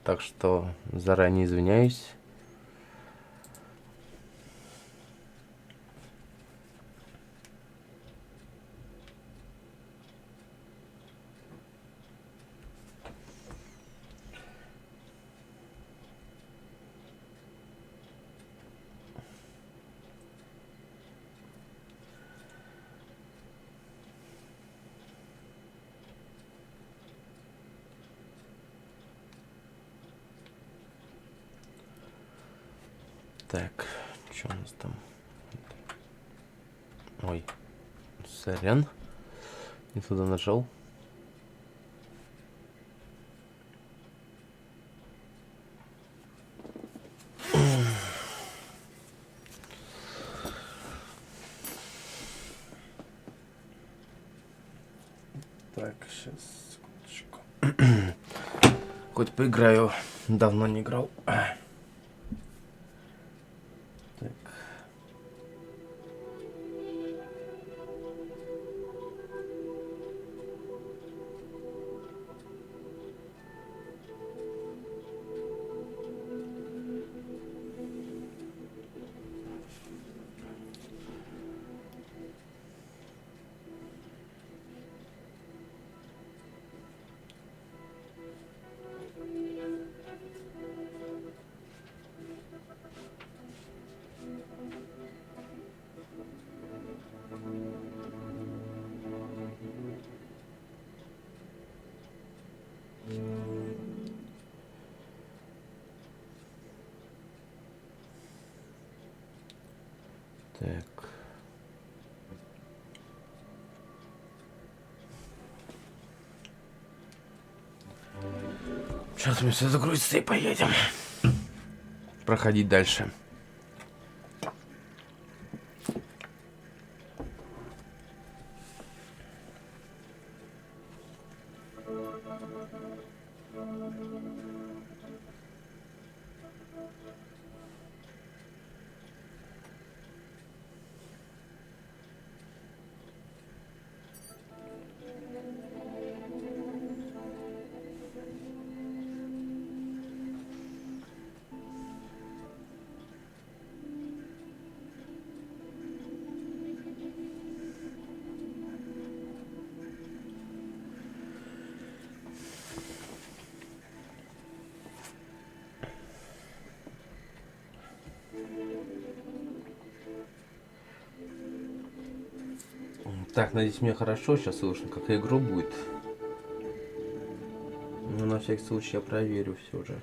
Так что заранее извиняюсь. Так, что у нас там? Ой, сорян. Не туда нажал. Так, сейчас, секундочку. Хоть поиграю. Давно не играл. Так. Так. Сейчас мы все загрузится и поедем. Проходить дальше. Так, надеюсь, мне хорошо сейчас слышно, как игру будет. Но на всякий случай я проверю все же.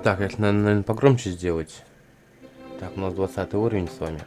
Так, это, наверное, погромче сделать. Так, у нас 20 уровень с вами.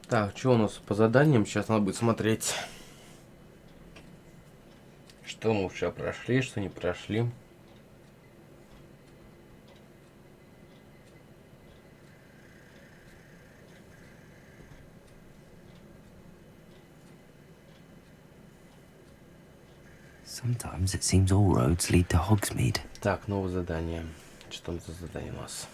Так, что у нас по заданиям? Сейчас надо будет смотреть. Что мы вчера прошли, что не прошли. Sometimes it seems all roads lead to Hogsmeade. Так, новое задание. Что там за задание у нас?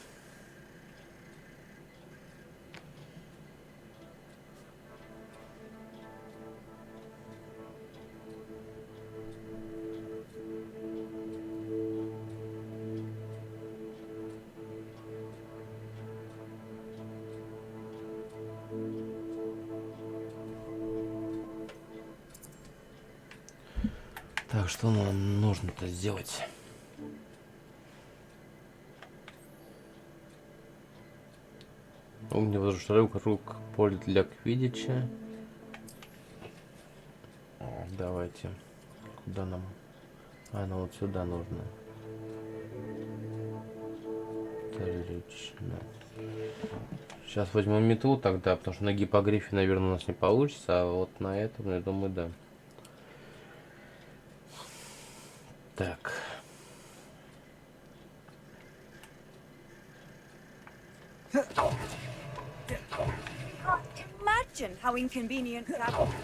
Так, что нам нужно-то сделать? Мне возвращаю вокруг поля для квиддича. Давайте. Куда нам? Нам вот сюда нужно. Отлично. Сейчас возьмем метлу тогда, потому что на гипогрифе, наверное, у нас не получится, а вот на этом, я думаю, да. Так. Imagine how inconvenient that would be.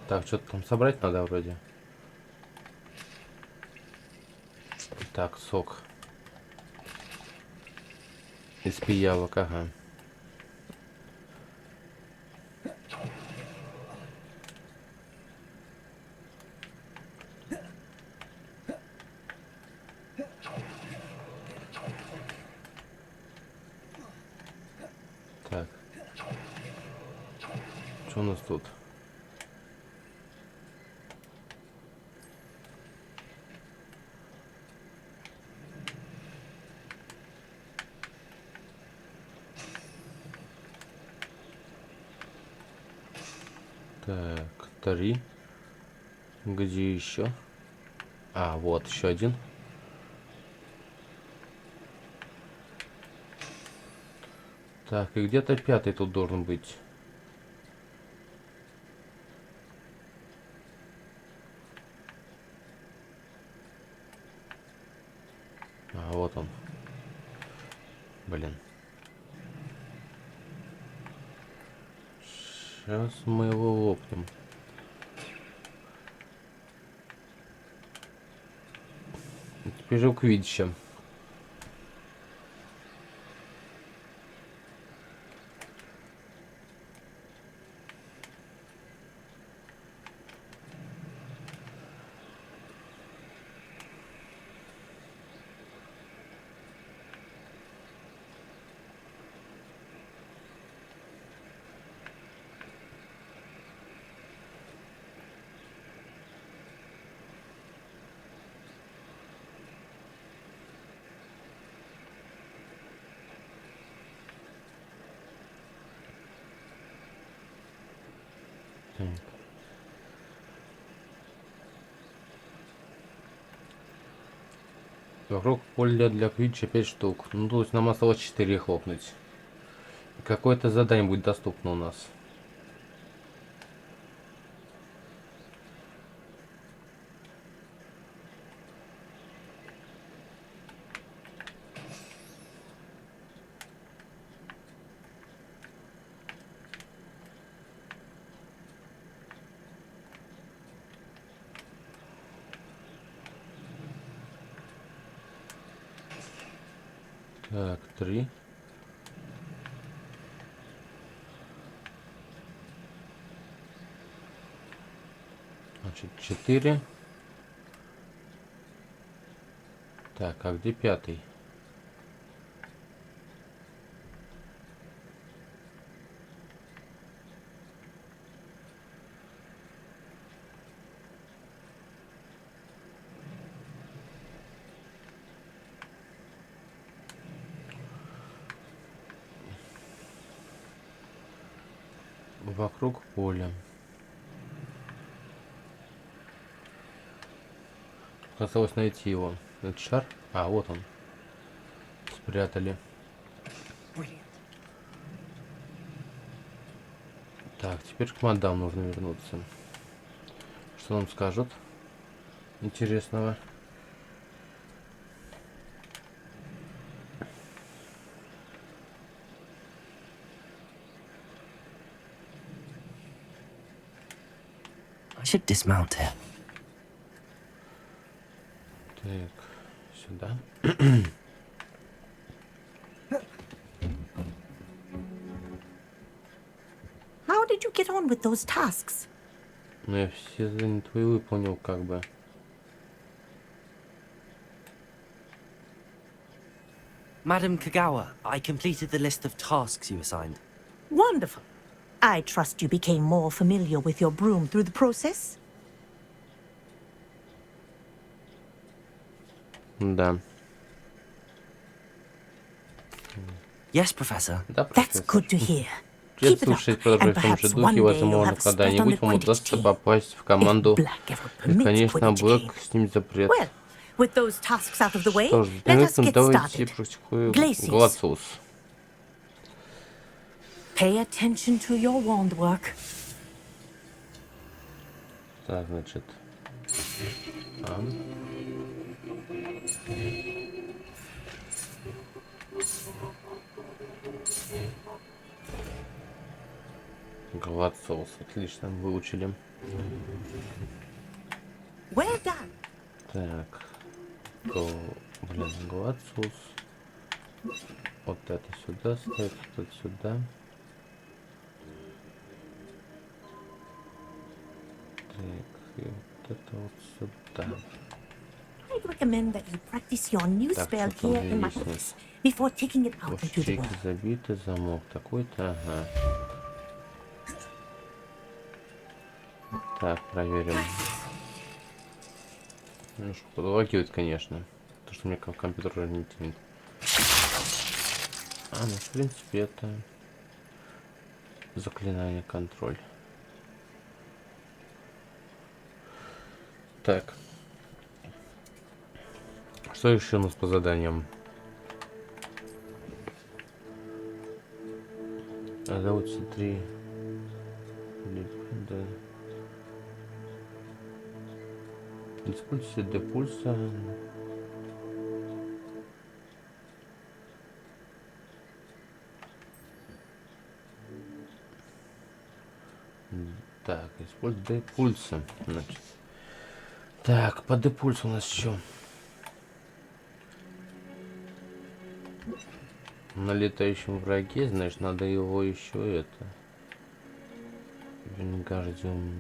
Так, что-то там собрать надо вроде. Так, сок. Из пиявок, ага. Так. Что у нас тут? Так, 3. Где еще? Вот еще один. Так, и где-то 5 тут должен быть. Вот он. Блин. Сейчас мы его лопнем. Теперь же квиддича. Так. Вокруг поля для квиддича 5 штук. Ну, то есть нам осталось 4 хлопнуть. Какое-то задание будет доступно у нас. Так, 3. Значит, 4. Так, а где 5? Вокруг поля. Осталось найти его. Этот шар? А, вот он. Спрятали. Brilliant. Так, теперь к мадам нужно вернуться. Что нам скажут? Интересного. I should dismount here. Так, сюда. How did you get on with those tasks? Ну, я все задания твои выполнил, как бы. Madam Kagawa, I completed the list of tasks you assigned. Wonderful. I trust you became more familiar with your broom through the process? Да. Yes, Professor. Да, That's профессор. good to hear. Привет, Keep it up, слушать, and продолжать в том же perhaps духе. one day you'll Возможно, have a spot on the когда-нибудь вам Quidditch удастся team. попасть в If команду. Black ever И, permits конечно, Quidditch Блэк again. снимет запрет. Well, with those tasks out of the way, Что ж, let us get давайте started. практикую Glacius. Глациус. Pay attention to your wand work. Так, значит. Глациус. Отлично, выучили. Well done. Так. Блин, Глациус. Вот это сюда ставить, вот это сюда. Так, и вот это вот сюда. I'd recommend that you practice your new Так, spell что там here in my есть? office before taking it out into the Ячейки world. забиты, замок такой-то, ага. Так, проверим. Ну что, подлагивает, конечно. То, что мне компьютер уже не тянет. Ну, в принципе, это заклинание контроль. Так. Что еще у нас по заданиям? Зовутся 3. Да. Используйте для пульса. Так, используй для пульса. Значит. Так, по депульсу у нас еще. На летающем враге, значит, надо его еще это. Венгардиум.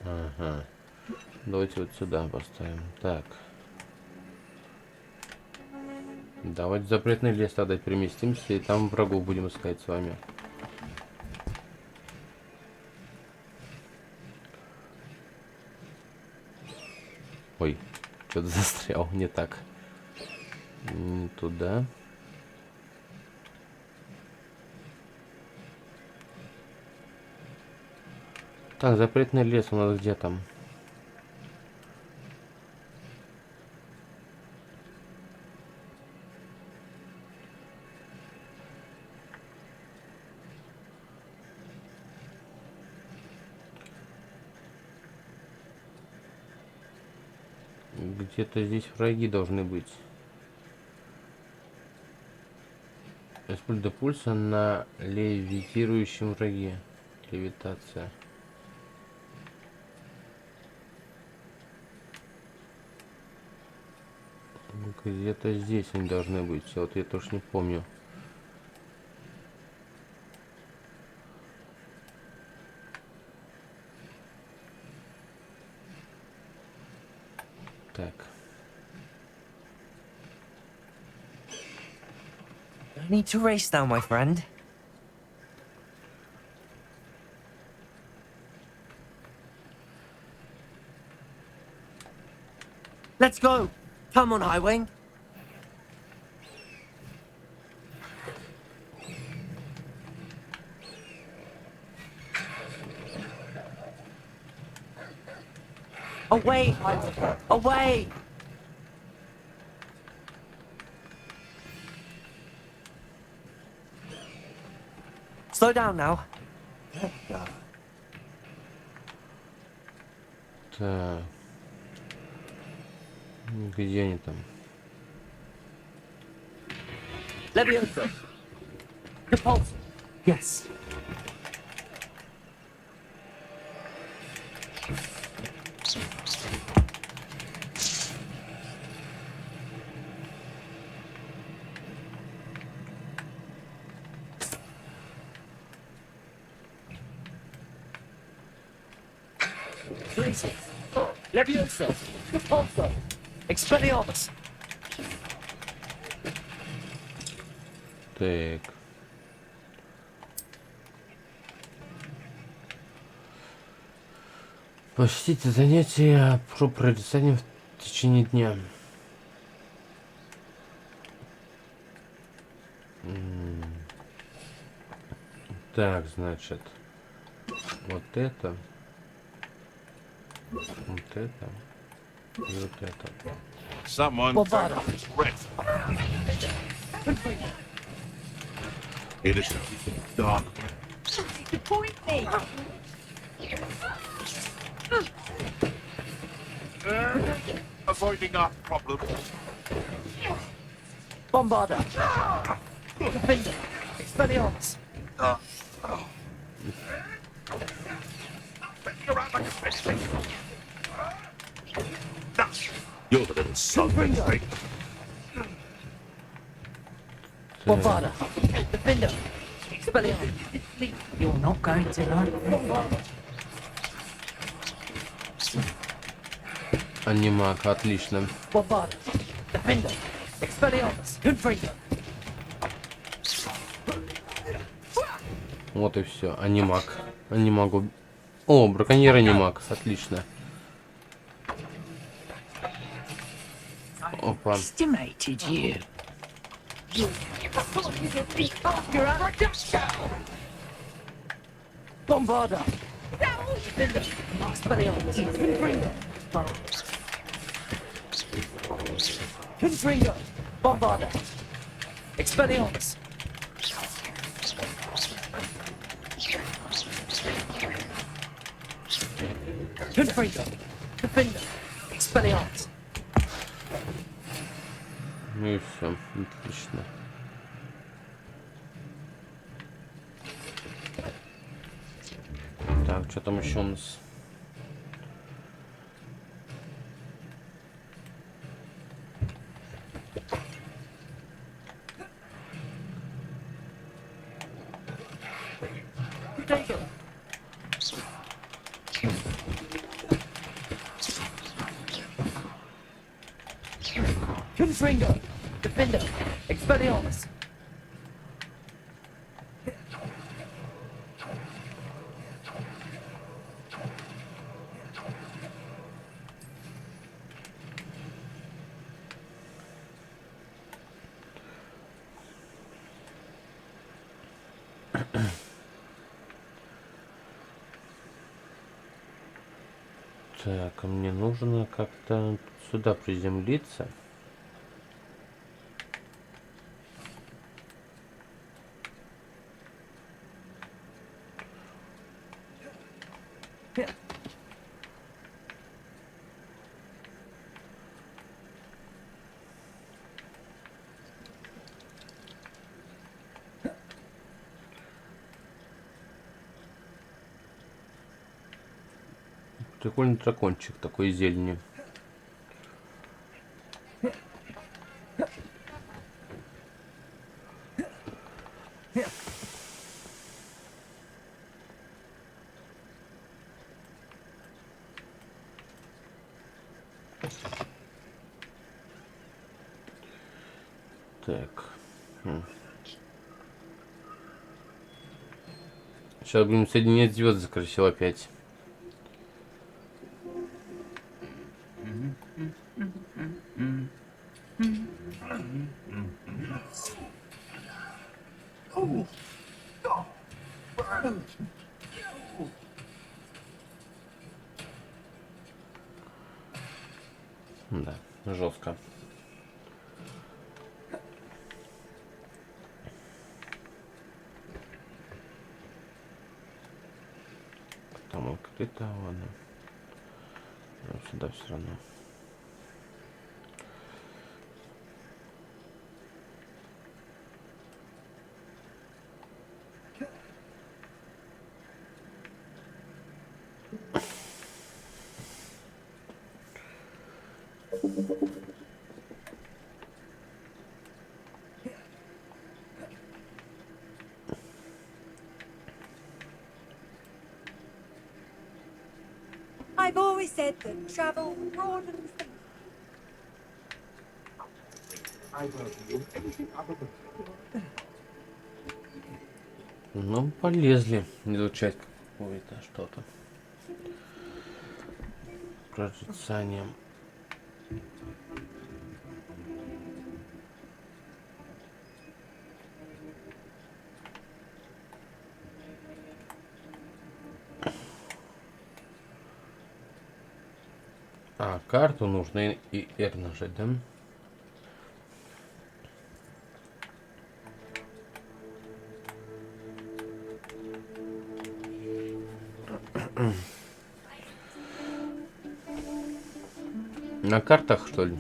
Ага. Давайте вот сюда поставим. Так. Давайте в запретный лес тогда переместимся, и там врагов будем искать с вами. Ой, что-то застрял, не так. Не туда. Так, запретный лес у нас где там? Где-то здесь враги должны быть. Используй пульса на левитирующем враге. Левитация. Где-то здесь они должны быть. Вот я тоже не помню. Так. No need to race now, my friend. Let's go. Come on, Highwing. Away! Away! Slow down now. Так. Где они там? Leviosa. Repulse. Yes. Please. Leviosa. Repulse. Expelliarmus. Так. Посетите занятия про прорицание в течение дня. Так, значит, вот это, и вот это. Someone Bovada. rest. It is dark. To point me. Avoiding our problem. Bombarda. Defender. Expelliarmus. Around like a fish. You're the little son of a Bingo. bitch. Bombarda. Defender. Expelliarmus. You're not going to like Bombarda. Анимак, отлично. Bombarda. Defender. Expelliarmus. Confringo. Вот и все. Анимак. Анимагу. О, браконьер анимак. Отлично. Опа. Estimated you. Bombarda. Defender. Expelliarmus. Confringo. Confringo. Bombarda. Expelliarmus. Confringo. Defender. Expelliarmus. Ну и все. Отлично. Так, что там еще у нас? Potato. Confringo. Defender. Expelliarmus. Так, а мне нужно как-то сюда приземлиться. Прикольный дракончик такой из зелени. Так. Сейчас будем соединять звезды, скорее всего, опять. жестко. Там открыто, ладно. Но сюда все равно. I've always said that travel broadens the... Ну, полезли изучать какое-то что-то. Прорицанием. А, карту нужно и R нажать, да? На картах, что ли?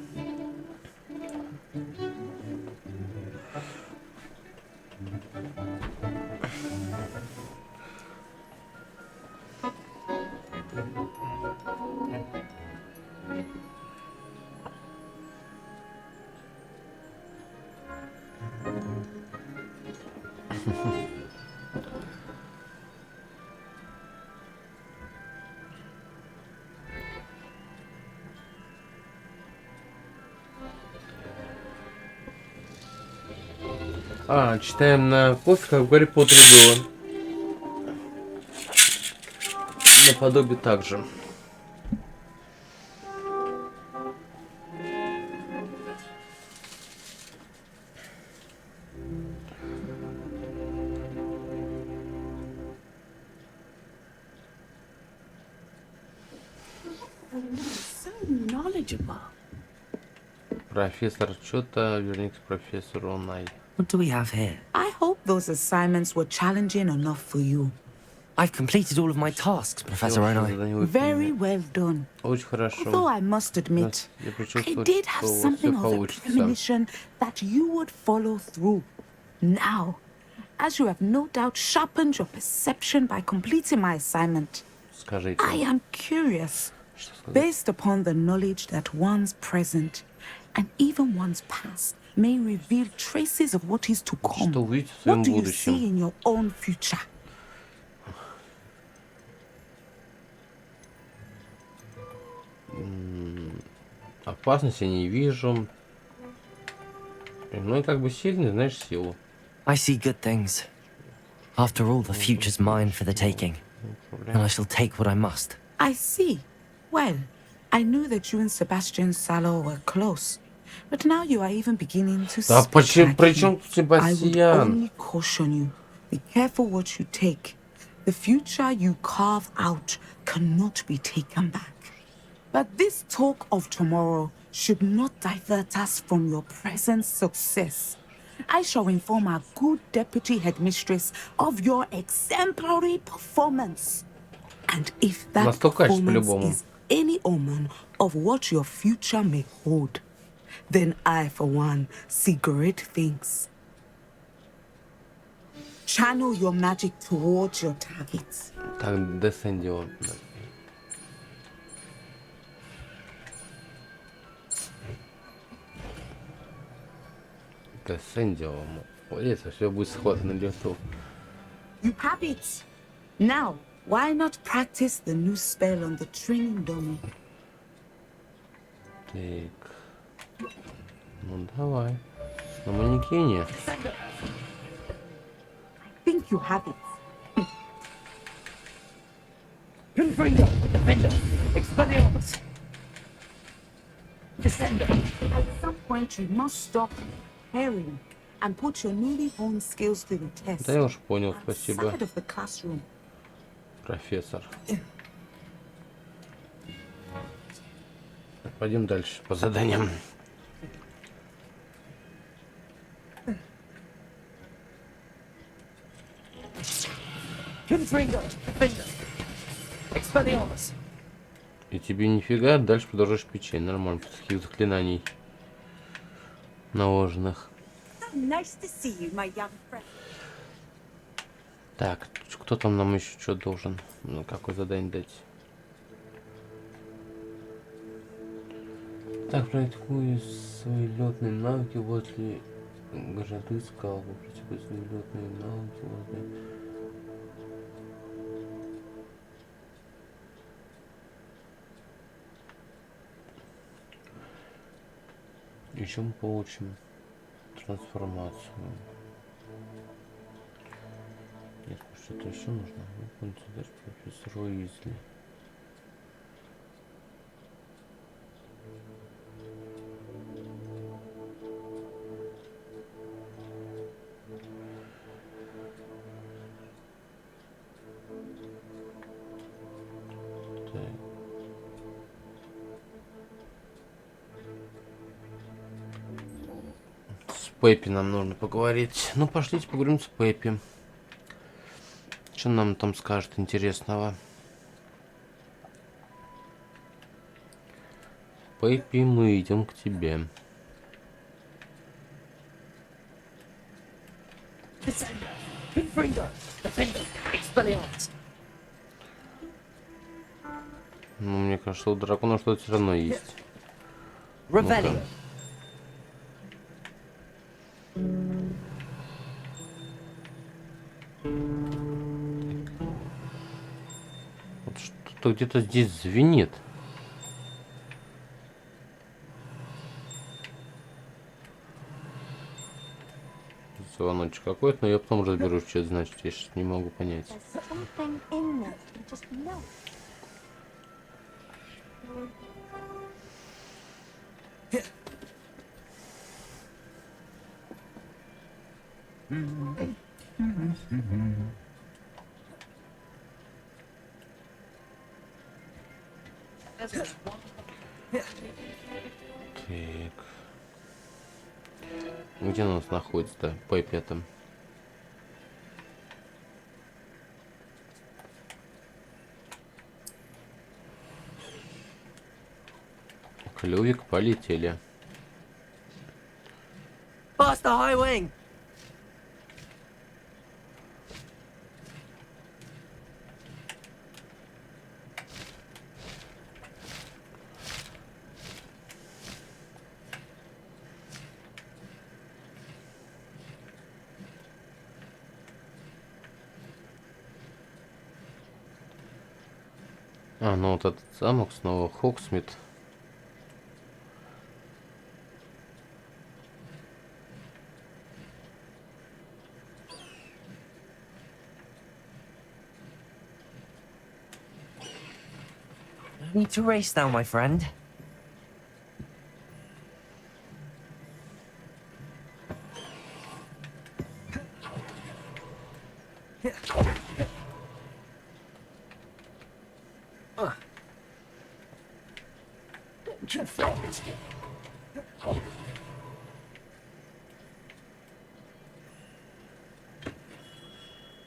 А, читаем на кофе, как в Гарри Поттере было. Наподобие также. So knowledgeable. Профессор, что-то вернись к профессору Онай. What do we have here? I hope those assignments were challenging enough for you. I've completed all of my tasks, Professor Onai. Very well done. Очень хорошо. Although I must admit, Я I почувствовал, did have что something все of a получится. premonition that you would follow through. Now, as you have no doubt sharpened your perception by completing my assignment, Скажите. I am curious, Что сказать? based upon the knowledge that one's present and even one's past may reveal traces of what is to come. Что увидите в своем What do you see будущем? in your own future? Опасности не вижу. Ну и как бы сильный, знаешь, силу. I see good things. After all, the future's mine for the taking, and I shall take what I must. I see. Well, I knew that you and Sebastian Salo were close, but now you are even beginning to Да speak почему, like при him. чем тут I would Себастьян? only caution you. Be careful what you take. The future you carve out cannot be taken back. But this talk of tomorrow should not divert us from your present success. I shall inform our good deputy headmistress of your exemplary performance. And if that Настолько performance по-любому. is any omen of what your future may hold, then I, for one, see great things. Channel your magic towards your targets. Так, Десендио. Десендио. Если все будет сход на лету. You have it. Now, why not practice the new spell on the training dummy? Так. Ну давай. На манекене. Think you have it. Confringo, defender, expelliarmus. Descender. At some point, you must stop caring and put your newly honed skills to the test. Да я уж понял, спасибо, Outside of the classroom. профессор. Пойдем дальше по заданиям. Confringo, defender. Expelliarmus. И тебе нифига, дальше продолжаешь печень. Нормально, после таких заклинаний наложенных. So nice to see you, my young friend. Так, кто там нам еще что должен? Ну, какое задание дать? Так, практикую свои летные навыки возле города скал. Практикую свои летные навыки возле... Еще мы получим трансформацию. Нет, что-то еще нужно. Выполнить задачу профессору Уизли. С Пеппи нам нужно поговорить. Ну, пошлите поговорим с Пеппи. Что нам там скажет интересного? Пеппи, мы идем к тебе. Descender. Confringo, defender. Expelliarmus. Ну, мне кажется, у дракона что-то все равно есть. Revelio. Вот что-то где-то здесь звенит. Звоночек какой-то, но я потом разберусь, что это значит. Я сейчас не могу понять. There's something in there. You just know. Так. Где у нас находится-то? Пеппи там. Клювик, полетели. Faster, High Wing! А, ну вот этот замок снова Хоксмит. Need to race now, my friend.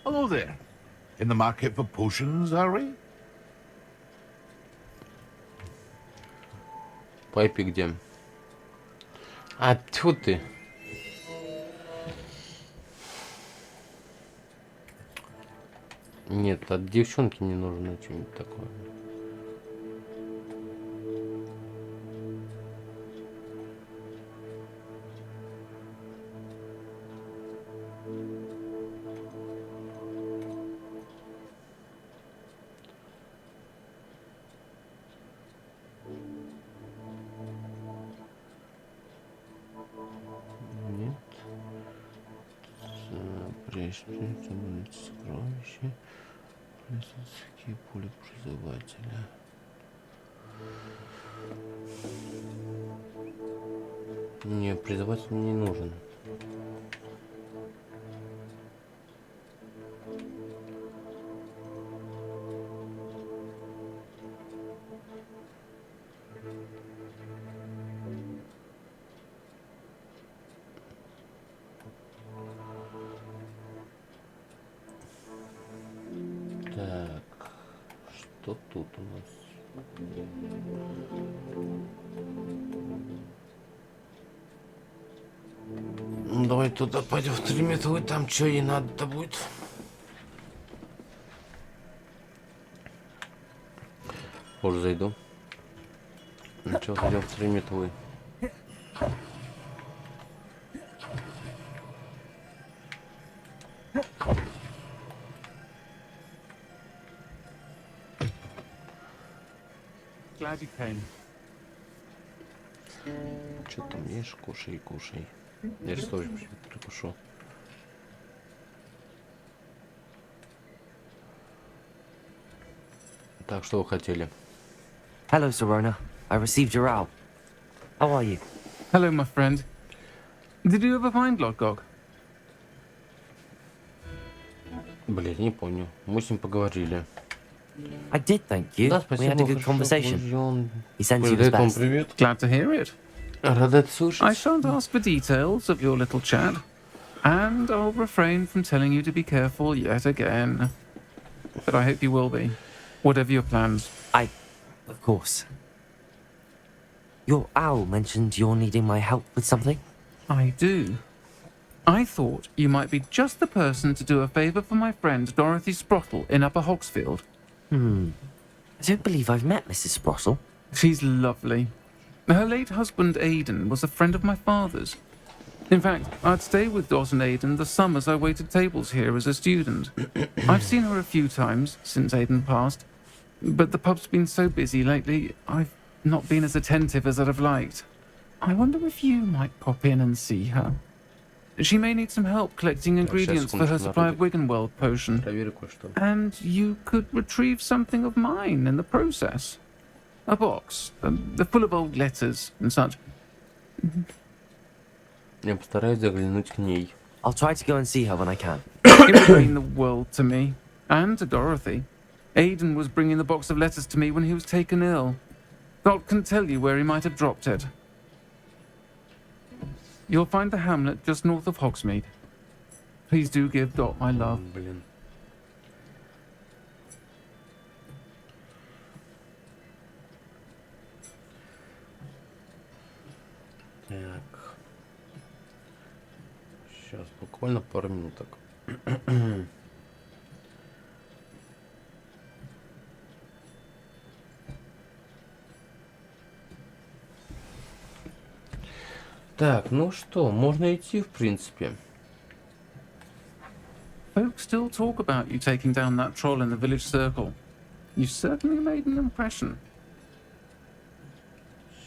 Hello there. In the market for potions, are we? Пеппи где? А, тьфу ты. Нет, от девчонки не нужно что-нибудь такое. Нет. Прежде сокровища. Присутствие пули призывателя. Не, призыватель не нужен. что тут у нас? Ну, давай туда пойдем в 3 метра, там что ей надо-то будет. Позже зайду. Ну что, зайдем в 3 метра. Glad you came. Что там ешь, кушай, кушай. Я же тоже прикушу. Так, что вы хотели? Hello, Serona. I received your owl. How are you? Hello, my friend. Did you ever find Lodgog? Блин, не помню. Мы с ним поговорили. I did, thank you. Да, We спасибо. had a good хорошо, conversation. он He sends you his передает вам best. привет. Glad to hear it. Рад это I слышать. shan't ask for details of your little chat, and I'll refrain from telling you to be careful yet again. But I hope you will be, whatever your plans. Of course. Your owl mentioned you're needing my help with something. I do. I thought you might be just the person to do a favour for my friend Dorothy Sprottle in Upper Hogsfield. I don't believe I've met Mrs. Sprottle. She's lovely. Her late husband Aidan was a friend of my father's. In fact, I'd stay with Dot and Aidan the summers I waited tables here as a student. I've seen her a few times since Aidan passed, but the pub's been so busy lately, I've not been as attentive as I'd have liked. I wonder if you might pop in and see her. She may need some help collecting ingredients for her supply of Wiggenweld potion, Проверю кое-что. and you could retrieve something of mine in the process. A box, full of old letters and such. Я постараюсь заглянуть к ней. I'll try to go and see her when I can. It would mean the world to me, and to Dorothy. Aidan was bringing the box of letters to me when he was taken ill. Dot can tell you where he might have dropped it. You'll find the hamlet just north of Hogsmeade. Please do give Dot my love. Блин. Так. Сейчас, буквально пару минуток. Так, ну что, можно идти, в принципе. Folks still talk about you taking down that troll in the village circle. You certainly made an impression.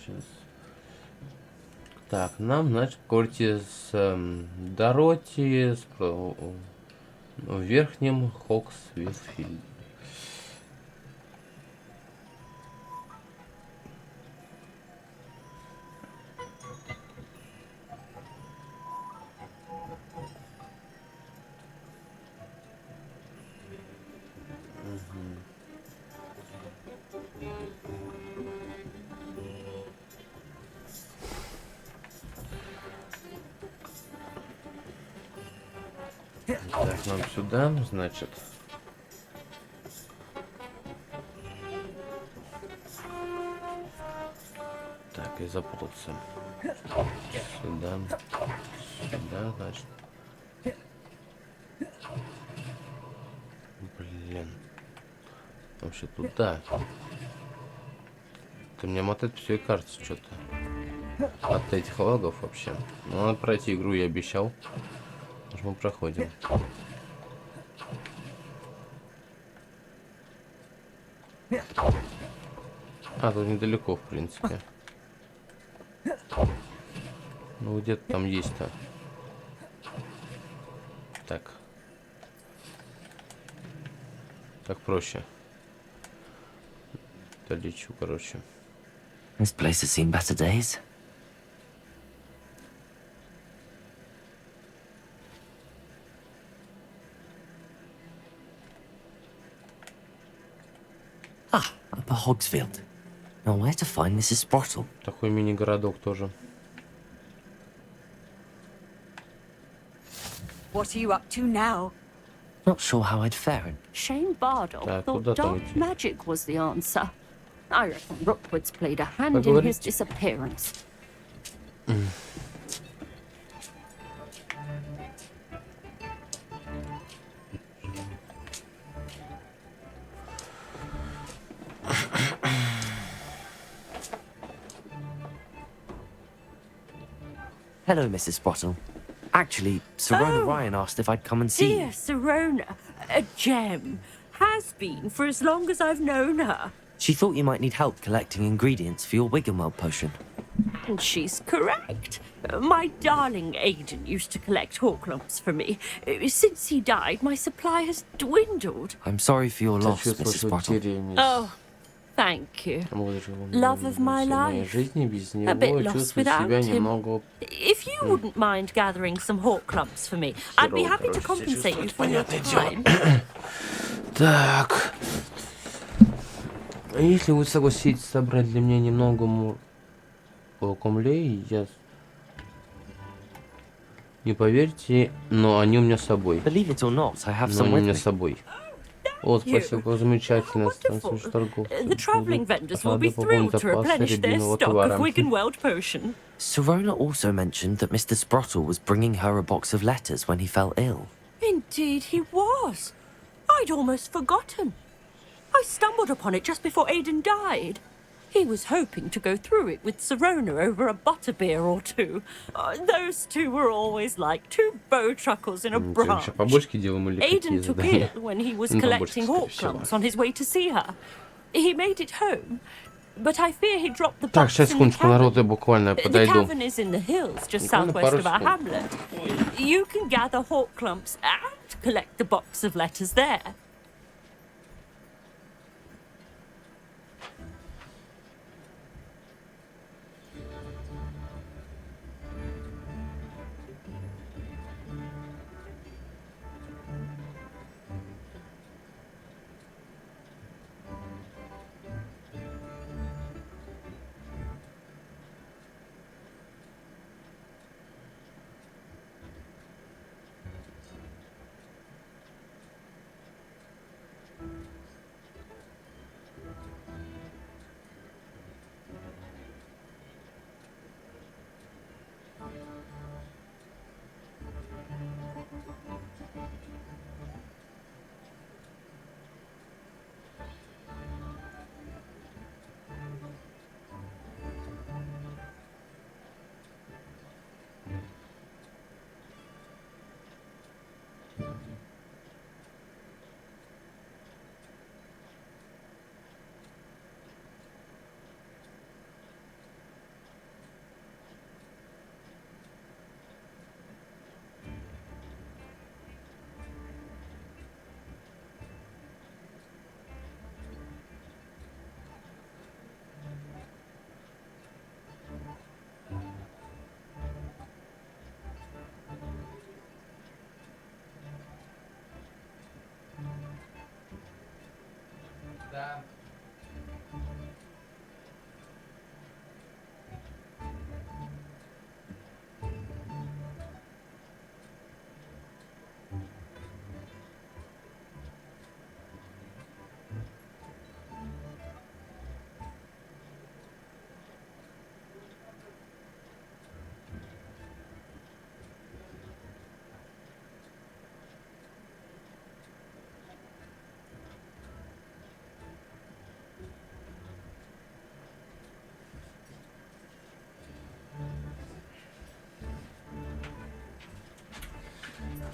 Сейчас. Так, нам, значит, говорите, с Дороти, в верхнем Хоксвиллфилде. Так, нам сюда, значит. Так, я запутался. Сюда. Сюда, значит. Блин. Вообще туда. Ты мне мотать все и кажется что-то. От этих логов вообще. Ну, надо пройти игру, я обещал. Может, мы проходим. А, тут недалеко, в принципе. Ну, где-то там есть-то. Так. Так проще. Долечу, короче. This place has seen better days. Ah, Upper Hogsfield. Now where to find Mrs. Sprottle? Такой мини-городок тоже. What are you up to now? Not sure how I'd fare in. Shane Bardock Так, thought куда там dark идти? magic was the answer. I reckon Rookwood's played a hand in Поговорить? his disappearance. Hello, Mrs. Sprottle. Actually, Sirona Oh, Ryan asked if I'd come and see Dear you. Sirona, a gem. Has been for as long as I've known her. She thought you might need help collecting ingredients for your Wiggenweld potion. And she's correct. My darling Aidan used to collect hawklumps for me. Since he died, my supply has dwindled. I'm sorry for your loss, Чувствую, Mrs. что Sprottle. утерянность. Oh, thank you. Love of my life. Жизни без A bit него lost чувствую without себя him. немного... If you wouldn't mind gathering some hawklumps for me, I'd be happy to compensate you for your time. Так. Если вы согласитесь собрать для меня немного камлей, я... Не поверьте, но они у меня с собой. Believe it or not, I have Но some они у with меня me. с собой. О, спасибо, как замечательно. Wonderful. Торговцев. The travelling vendors will be Надо пополнить thrilled to запасы replenish their рябинового stock товара. of Wiggenweld potion. Sirona also mentioned that Mr. Sprottle was bringing her a box of letters when he fell ill. Indeed he was. I'd almost forgotten. I stumbled upon it just before Aidan died. He was hoping to go through it with Sirona over a butterbeer or two. Those two were always like two bow truckles in a Вообще branch. побочки делаем или какие Aidan took задания? ill when he was Ну, collecting побочки, скорее hawklumps всего. on his way to see her. He made it home, but I fear he dropped the Так, box сейчас, in the секундочку, народ, я cavern. буквально The подойду. cavern is in the hills just Буквально southwest пару of our секунд. hamlet. You can gather hawklumps and collect the box of letters there.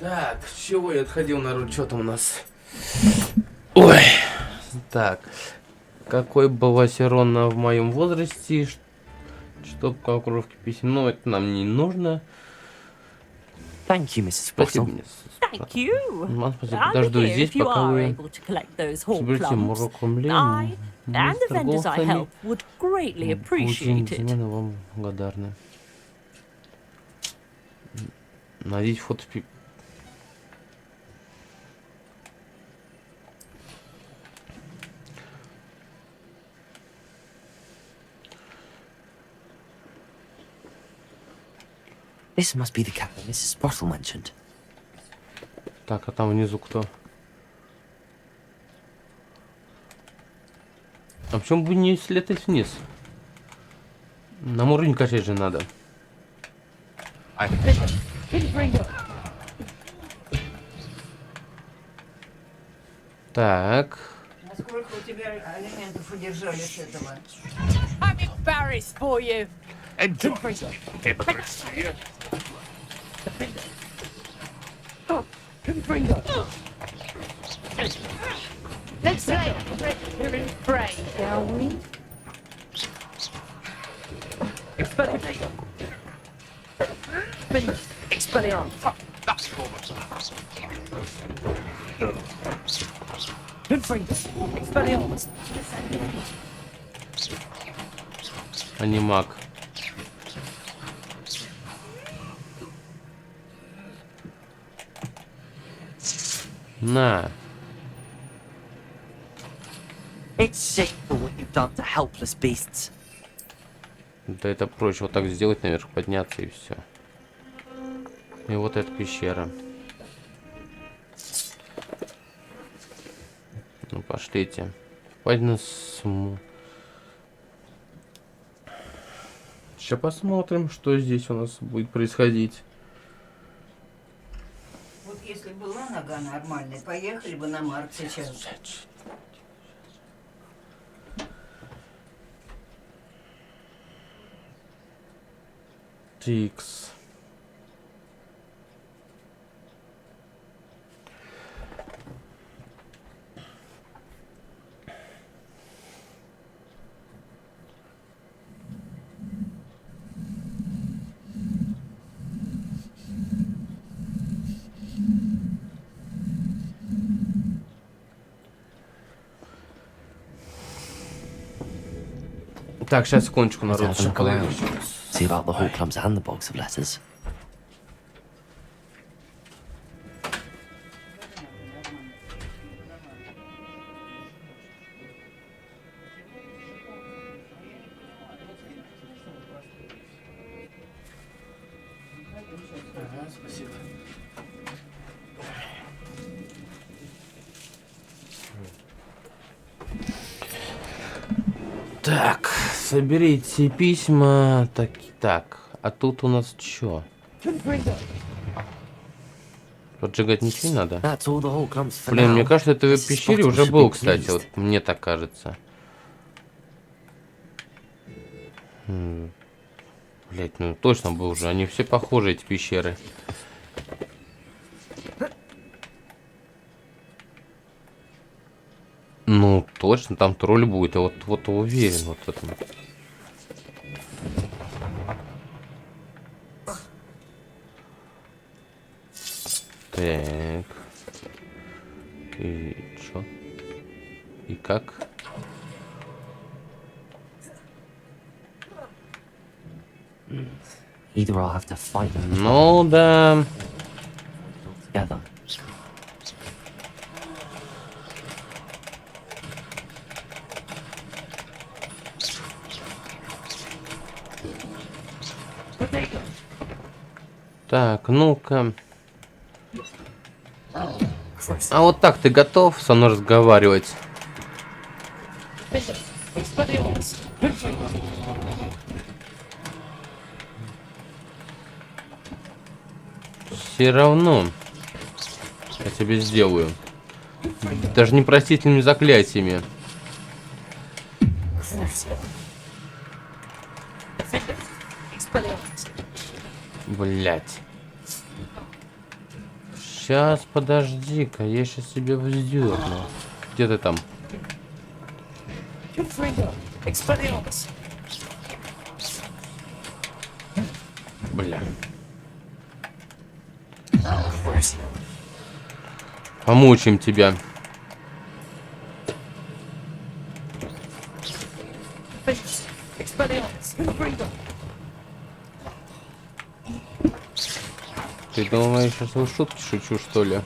Так, с чего я отходил, народ? Что там у нас? Ой. Так. Какой была Сирона в моем возрасте? Чтоб коровки писем. Ну, это нам не нужно. Thank you, Mrs. Спасибо Sprottle. мне. Thank you. Вам спасибо. I'll be Подожду here здесь, if you пока are вы able to collect those соберете hawklumps. мурокомлей. I Мы and с the vendors I торговцами help would greatly будем appreciate it. безмерно вам благодарны. Надеть фото. This must be the cabin Mrs. Sprottle mentioned. Так, а там внизу кто? почему бы не слетать вниз? Нам уровень качать же надо. Так. Насколько у тебя алиментов удержали с этого? I'm embarrassed for you. Enjoy. Let's play here and pray, shall we? Expelliarmus. That's forward. Expelliarmus. Анимак. На. It's shameful what you've done to helpless beasts. Да это проще вот так сделать, наверх подняться и все. И вот эта пещера. Ну пошлите. Сейчас посмотрим, что здесь у нас будет происходить. Вот если была нога нормальная, поехали бы на Марк сейчас. Тикс. Так, сейчас секундочку, Let's народ. have a look around. See about the Hawklums and the box of letters. Так, соберите письма. Так, а тут у нас что? Поджигать ничего не надо? That's all the Hawklums for Блин, now. мне кажется, это в Mrs. пещере Bottle уже should был, be кстати, pleased. вот мне так кажется. Блять, ну точно был уже. Они все похожи, эти пещеры. Ну, точно, там тролль будет. Я вот уверен вот в этом. Так. И чё? И как? Either I'll have to fight them Ну да. together. Так, ну-ка. А вот так ты готов со мной разговаривать? Все равно я тебе сделаю. Даже непростительными заклятиями. Блять. Сейчас, подожди-ка, я сейчас себе вздерну. Где ты там? Бля. Помучим тебя. Ты думаешь, я сейчас шутки шучу, что ли?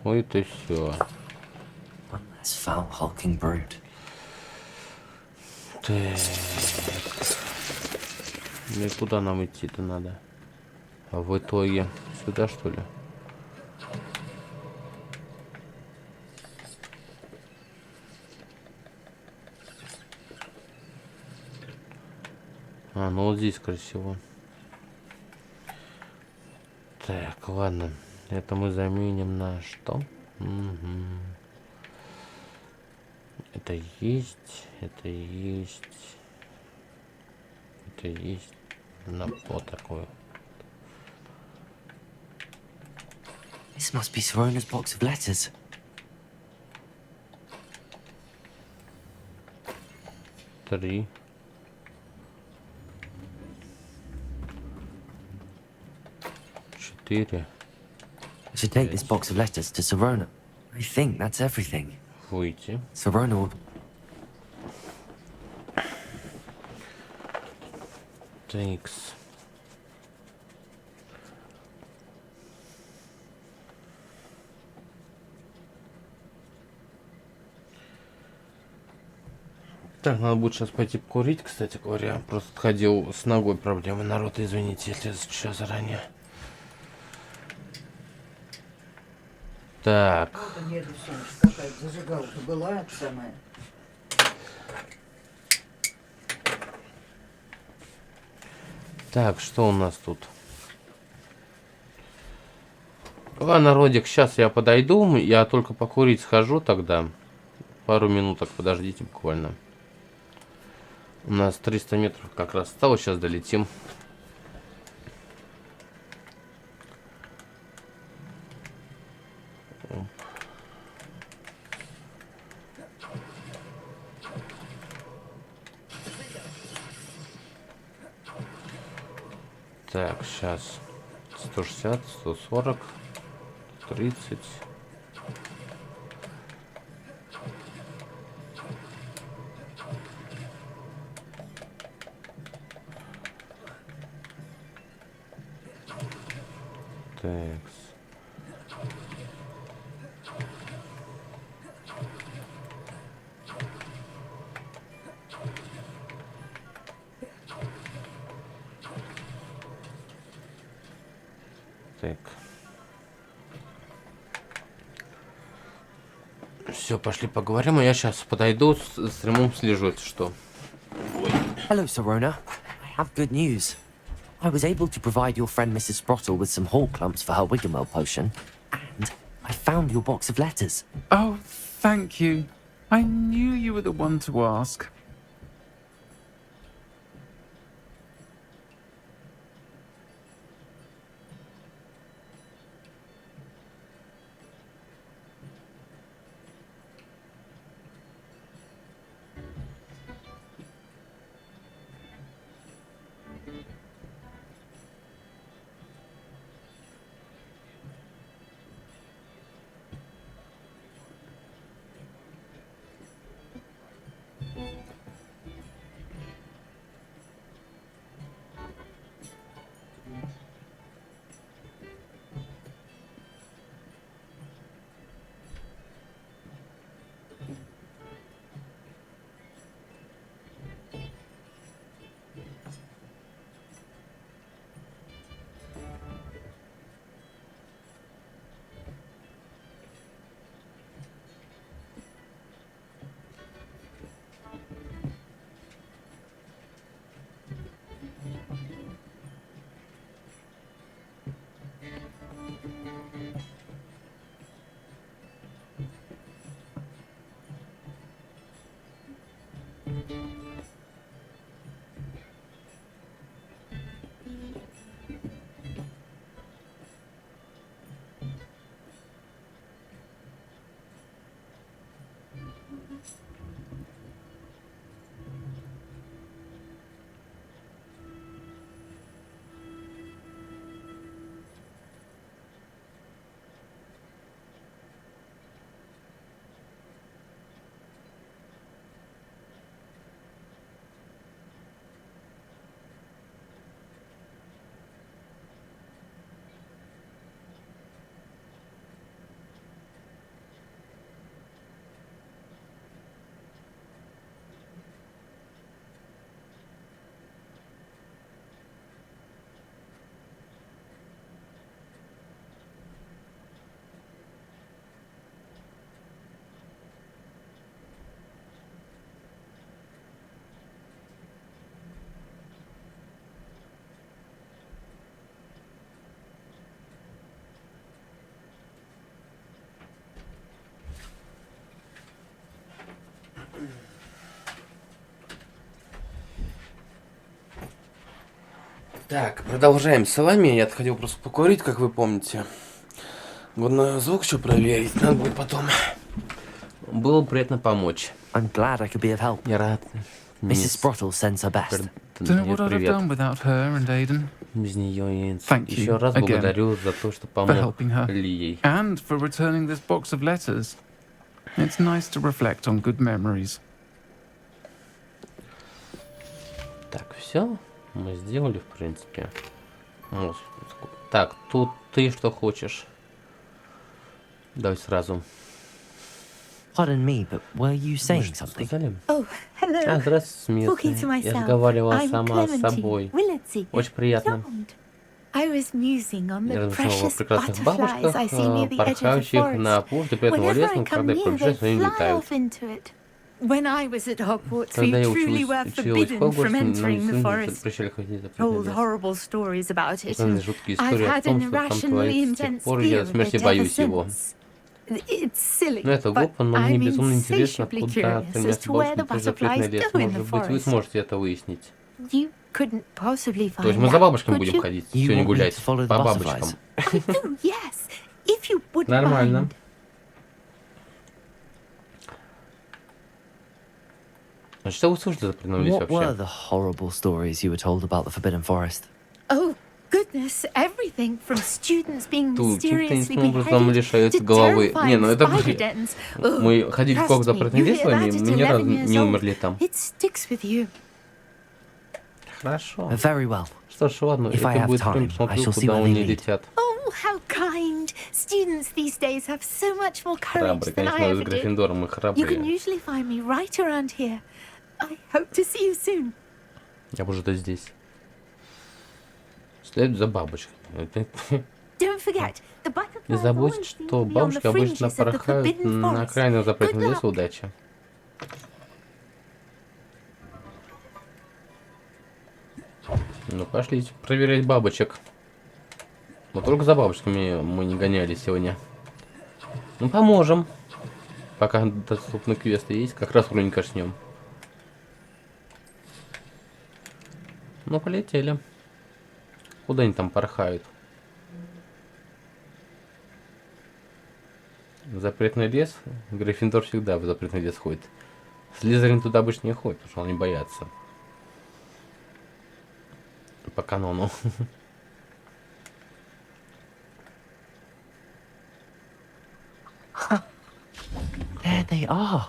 Ой, ты все. One less foul hulking brood. Так. Ну и куда нам идти-то надо? А в итоге сюда, что ли? А, ну вот здесь красиво. Так, ладно. Это мы заменим на что? Угу. Это есть. Это есть. Это есть. На вот такую. This must be Sorona's box of letters. Три. Четыре. I should take this box of letters to Sorona. I think that's everything. Выйти. Sorona will... Текс. Так, надо будет сейчас пойти покурить, кстати говоря. Просто ходил с ногой, проблемы. Народ, извините, если сейчас заранее. Так. Вот у деда Сонечка какая-то зажигалка была, это самое. Так, что у нас тут? Ладно, Родик, сейчас я подойду. Я только покурить схожу тогда. Пару минуток, подождите буквально. У нас 300 метров как раз осталось, сейчас долетим. Так, сейчас 160, 140, 30. Так. Так. Все, пошли поговорим, а я сейчас подойду, с стримом слежу, если что. Hello, Sorona. I have good news. I was able to provide your friend Mrs. Sprottle with some hall clumps for her Wiggenwell potion, and I found your box of letters. Oh, thank you. I knew you were the one to ask. Так, продолжаем с вами. Я хотел просто покурить, как вы помните. Главное, звук еще проверить, надо будет потом. Было приятно помочь. I'm glad I could be of help. Я рад. Mrs. Sprottle sends her best. Don't know what I'd have Привет. done without her and Aiden. Без нее Thank еще you раз again благодарю за то, что for помог helping her. Лией. And for returning this box of letters. It's nice to reflect on good memories. Так, все мы сделали, в принципе. Вот. Так, тут ты что хочешь? Давай сразу. Pardon me, but were you Мы saying что something? сказали? Oh, hello. А, здравствуй, Talking to Смит. Я myself. разговаривала I'm сама с Clementine собой. Willardsey. Очень приятно. Charmed. I was musing on Я the размышляла о precious прекрасных butterflies бабочках, I see near the edge of the порхающих на forest. опушке приятного Whenever леса, I но come когда я near, приближаюсь, they они fly летают. off into it. When I was at Hogwarts, Когда we я truly were училась в forbidden from Хогвартсе, нам entering the forest. запрещали ходить за Told пределы леса. horrible stories about it, Рассказаны and жуткие I've истории о had том, an что там irrationally творится. С тех intense пор я fear до of смерти it ever боюсь его. since. It's silly, Ну, это but глупо, но мне I'm безумно интересно, insatiably куда curious as стремятся to where бабочки the через запретный butterflies лес. go in Может the быть, вы forest. сможете это выяснить. You couldn't possibly То есть find мы за out, бабочками could будем you? ходить, You сегодня want me гулять to follow the по butterflies? бабочкам. I do, yes. If you wouldn't Нормально. mind. А что вы слушаете за запретном лесе What were вообще? the horrible stories you were told about the Forbidden Forest? Oh, goodness, everything from students being Тут mysteriously таинственным образом beheaded лишают to головы. Не, ну terrifying это spider бред. dens. Oh, Мы ходили в trust за me, запретным you hear лесом, и that at мы ни разу 11 years не old. умерли там. It sticks with you. Хорошо. Very well. Что ж, ладно, If I это have будет time, прям I посмотрю, shall see куда where они they lead. летят. Oh, how kind. Students these days have so much more courage Храбрый, than I конечно, мы с ever did. Гриффиндором мы You can храбрые. usually find me right around here. I hope to see you soon. Я бы уже здесь. Следует за бабочками. Don't forget, the Не butterflies забудь, always seem что to be on the бабочки обычно fringes of the порхают forbidden на forest. окраинах запретного Good леса. luck. Удачи. Ну, пошлите проверять бабочек. Вот только за бабочками мы не гонялись сегодня. Ну, поможем. Пока доступны квесты есть, как раз вроде кашнем. Ну, полетели. Куда они там порхают? В запретный лес? Гриффиндор всегда в запретный лес ходит. Слизерин туда обычно не ходит, потому что они боятся. По канону. There they are.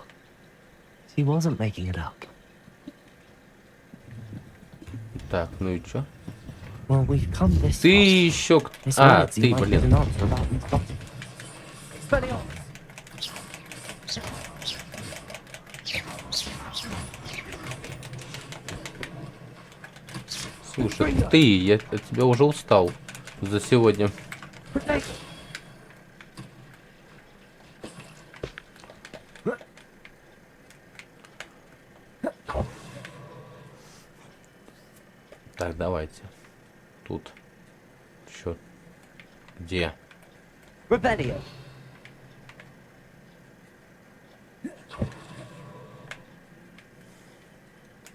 She wasn't making it up. Так, ну и чё? Well, we've come this Ты far. еще... Miss А, Willardsey ты, might get блин. an answer about these butterflies. Слушай, ты, я от тебя уже устал за сегодня. Так, давайте. Тут. Чё? Где? Rebellion.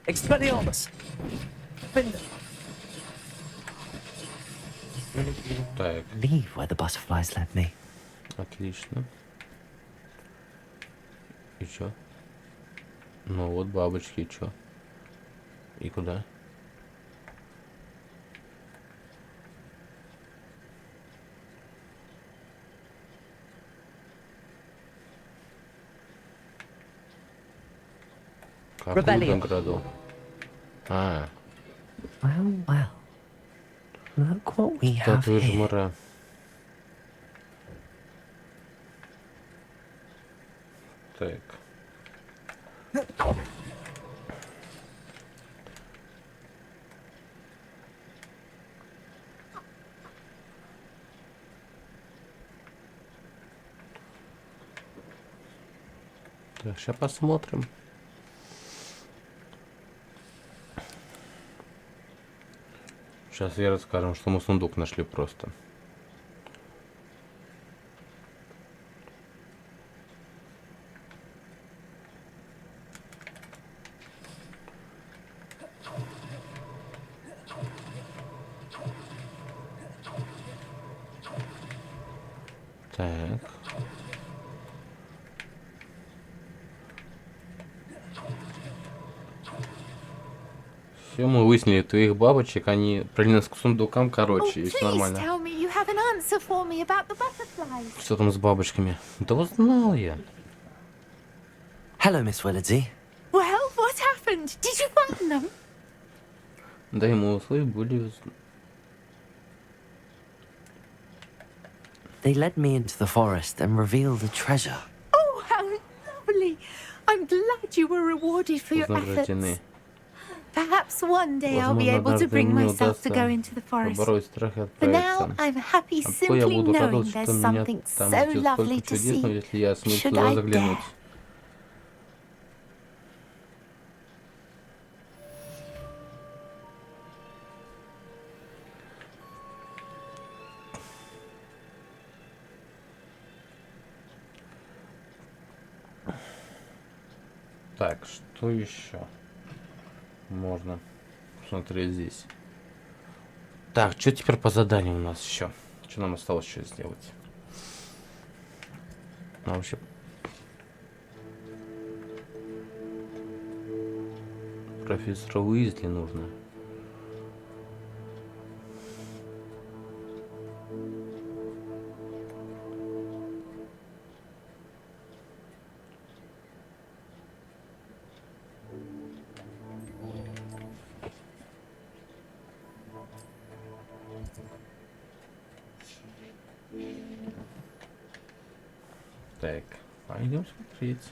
Expelliarmus. Так, Leave where the butterflies led me. отлично. И чё? Ну вот бабочки, и чё? И куда? Какую Rebellion. награду? А, Well, well. Look what we have статуя here. жмура. Так. Так, сейчас посмотрим. Сейчас я расскажем, что мы сундук нашли просто. Так. Все, мы выяснили, твоих бабочек, они прилинутся к сундукам, Oh, короче, и все please нормально. tell me you have an answer for me about the butterflies. Что там с бабочками? Да узнал я. Hello, Miss Willardsey. Well, what happened? Did you find them? Да, ему условия были... They led me into the forest and revealed a treasure. Oh, how lovely. I'm glad you were rewarded for your вознаграждены. efforts. Perhaps one day I'll be Возможно, able to однажды bring мне myself to удастся go into the forest. побороть страх и For now, отправиться. I'm happy А пока я simply буду knowing радоваться, there's что меня something там so ждет lovely столько to чудесного, see. если я смогу Should туда I заглянуть. dare? Так, что еще можно посмотреть здесь? Так, что теперь по заданию у нас еще? Что нам осталось еще сделать? Нам вообще... Профессора Уизли нужно. Так, пойдем смотреть.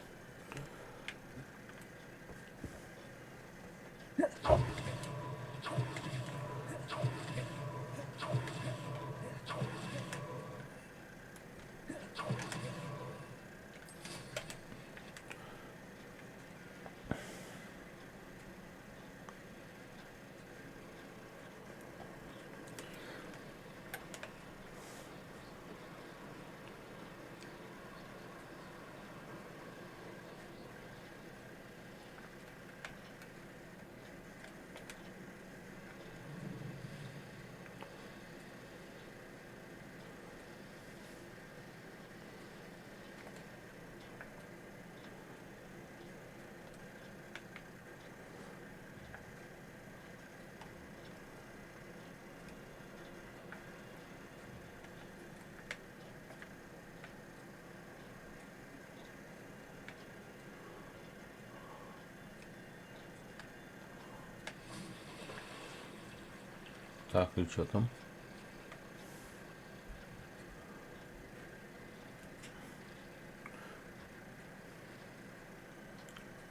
Так, и что там?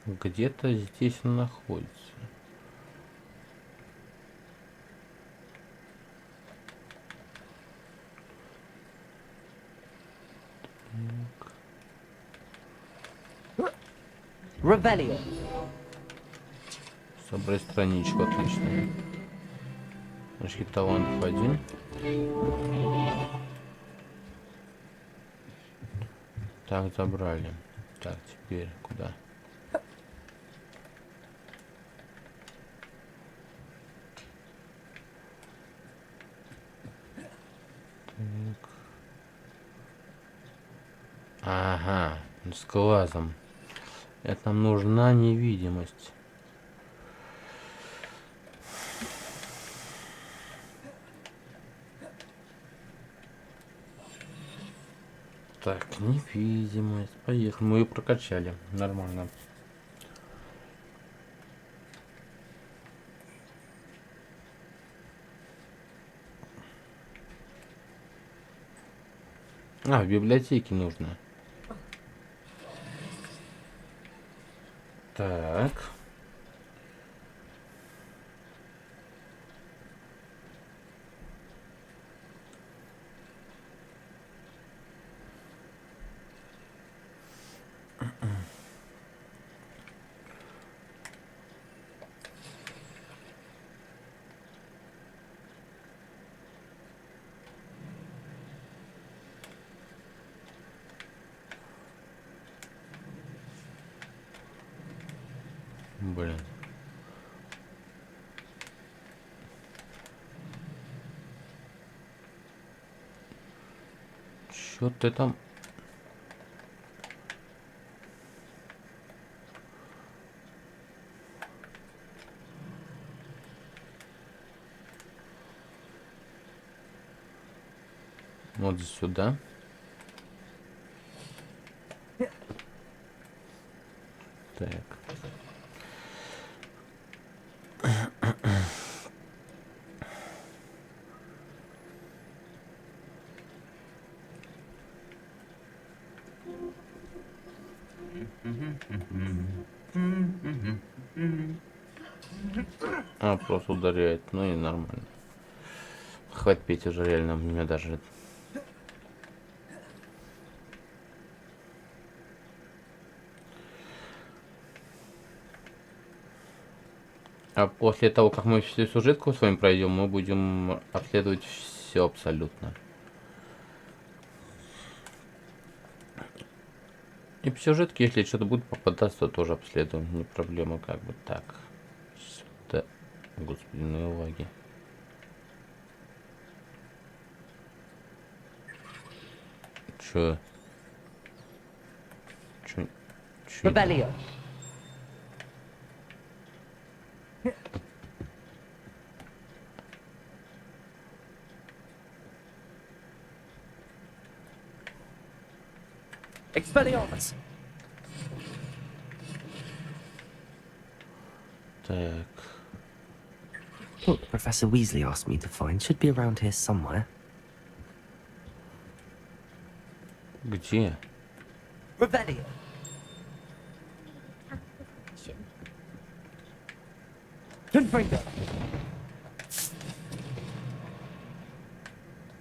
Где-то здесь он находится. Rebellion. Собрать страничку, отлично. Значит, талантов 1. Так, забрали. Так, теперь куда? Так. Ага, с глазом. Это нам нужна невидимость. Так, невидимость. Поехали. Мы ее прокачали. Нормально. А, в библиотеке нужно. Так. Чё ты там? Вот сюда. Так. А, просто ударяет. Ну и нормально. Хватит пить уже реально. Меня даже... А после того, как мы всю сюжетку с вами пройдем, мы будем обследовать все абсолютно. И по сюжетке, если что-то будет попадаться, то тоже обследуем. Не проблема, как бы так. Сюда. Господи, ну и лаги. Чё? Rebellion. Expelliarmus. Так. Book Professor Weasley asked me to find should be around here somewhere. Где? Rebellion. Confringo.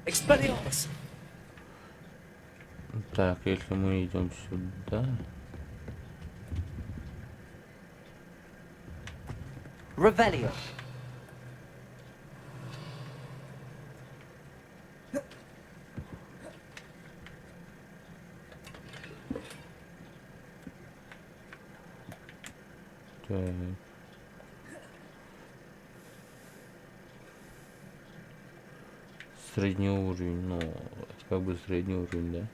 Expelliarmus. Так, если мы идем сюда. Rebellion. Так. Средний уровень, ну, это как бы средний уровень, да?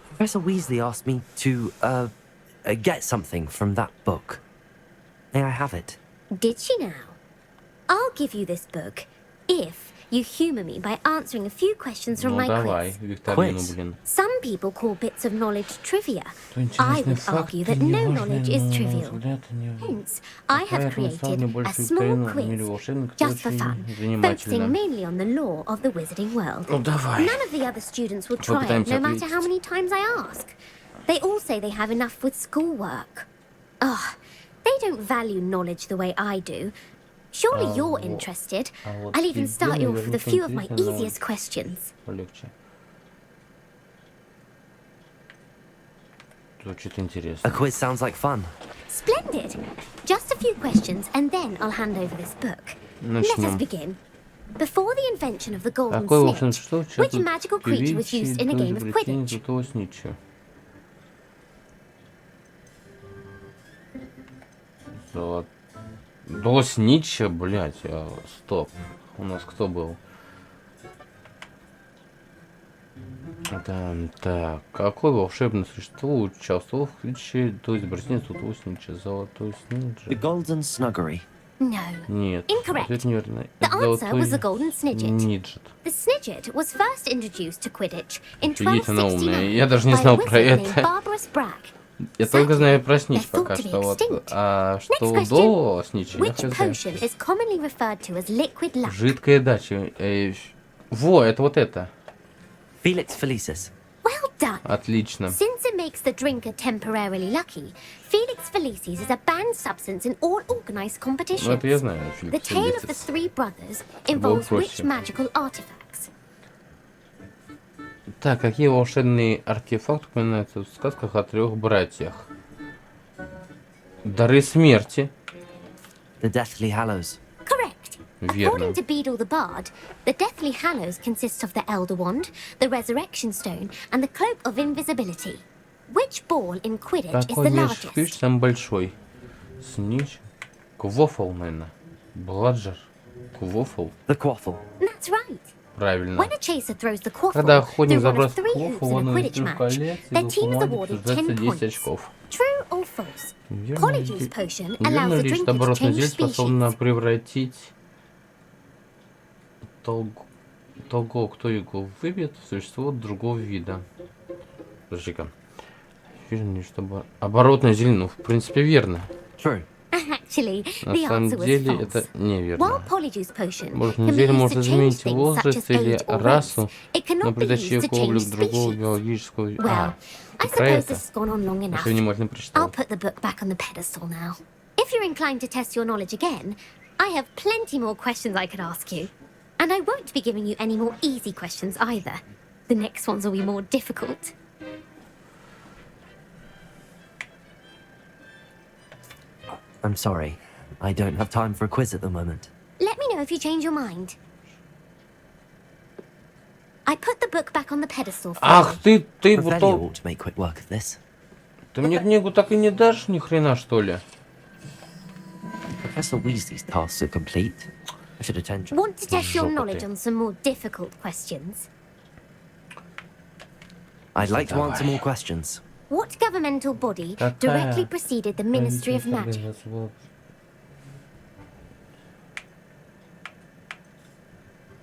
Professor Weasley asked me to, get something from that book. May I have it? Did she now? I'll give you this book if you humour me by answering a few questions from Ну my давай, quiz. викторину, Quiz? блин. Some people call bits of knowledge trivia. То I интересный would факт, argue that или no важный, knowledge is но, на мой trivial. взгляд, не- Hence, I have Поэтому стал created a небольшую small викторину в мире quiz волшебников, just for очень fun, focusing занимательно. mainly on the lore of the wizarding world. Ну давай. None of the other students will try it, Попытаемся no matter how ответить. many times I ask. They all say they have enough with schoolwork. Ugh, they don't value knowledge the way I do. Surely you're interested. вот I'll even тебе start you off with a наверняка few of my интересно, но easiest questions. Полегче. Звучит интересно. A quiz sounds like fun. Splendid. Just a few questions, and then I'll hand over this book. Let us Начнем. begin. Before the invention of the golden Какое волшебное snitch, существо which magical creature was used in a game of Quidditch? Золотого снитча? До снитча, блять, стоп. У нас кто был? Так, какое волшебное существо участвовало в Квиддиче до изобретения золотого снитча? Золотой снитч? The Golden Snuggery. No. Нет, Incorrect. ответ неверный. The answer was the golden snidget. Ниджет. The snidget was first introduced to Quidditch in Офигеть, она умная. 1269 Я даже не by a знал про wizard named это. Barbarous Bragg. Я только знаю про снич They're thought пока to be что. Вот, extinct. а что Next до снича, я Which хз. potion is commonly referred to as liquid luck? Жидкая дача. Во, это вот это. Felix Felicis. Well done. Отлично. Since it makes the drinker temporarily lucky, Felix Felicis is a banned substance in all organized Ну, competitions. это я знаю. The Феликс tale of the Фелисис. three brothers involves проще. which magical artifacts? Так, какие волшебные артефакты упоминаются в сказках о трех братьях? Дары смерти. The Deathly Hallows. Correct. Верно. According to Beedle the Bard, the Deathly Hallows consists of the Elder Wand, the Resurrection Stone, and the Cloak of Invisibility. Which ball in Quidditch is Какой the мяч в Quidditch largest? самый большой? Снич. Квофл, наверное. Бладжер. Квофл. The quaffle. That's right. Правильно. When a chaser throws the quaffle Когда through охотник one of забросит three квофл hoops в in a одну из Quidditch 3 match, колец, their его team is команде awarded присуждается 10 10 points. очков. True or false? Верно Polyjuice potion allows Верно the ли, drink что to оборотное change зелье способно species? превратить того, кто его выпьет, в существо другого вида? Подожди-ка. Верно ли, что оборотное зелье, ну, в принципе, верно. True. Actually, На the самом answer was деле false. это While неверно. Polyjuice potion Оборотное can be зелье used может to change изменить things such as возраст или age or race, расу, it но cannot be придачи used to его облик change другого species. биологического... Well, I про suppose это. this has gone on long Я enough. все внимательно I'll прочитал. put the book back on the pedestal now. If you're inclined to test your knowledge again, I have plenty more questions I could ask you. And I won't be giving you any more easy questions either. The next ones will be more difficult. I'm sorry. I don't have time for a quiz at the moment. Let me know if you change your mind. I put the book back on the pedestal for Ах you. ты Revelio вот... ought to make quick work of this. Ты мне книгу так и не дашь ни хрена, что ли? Professor Weasley's tasks are complete. I should attend. Want to test your Жопа knowledge ты. on some more difficult questions? I'd like to Давай. answer more questions. What governmental body Какая directly preceded the Ministry of Magic?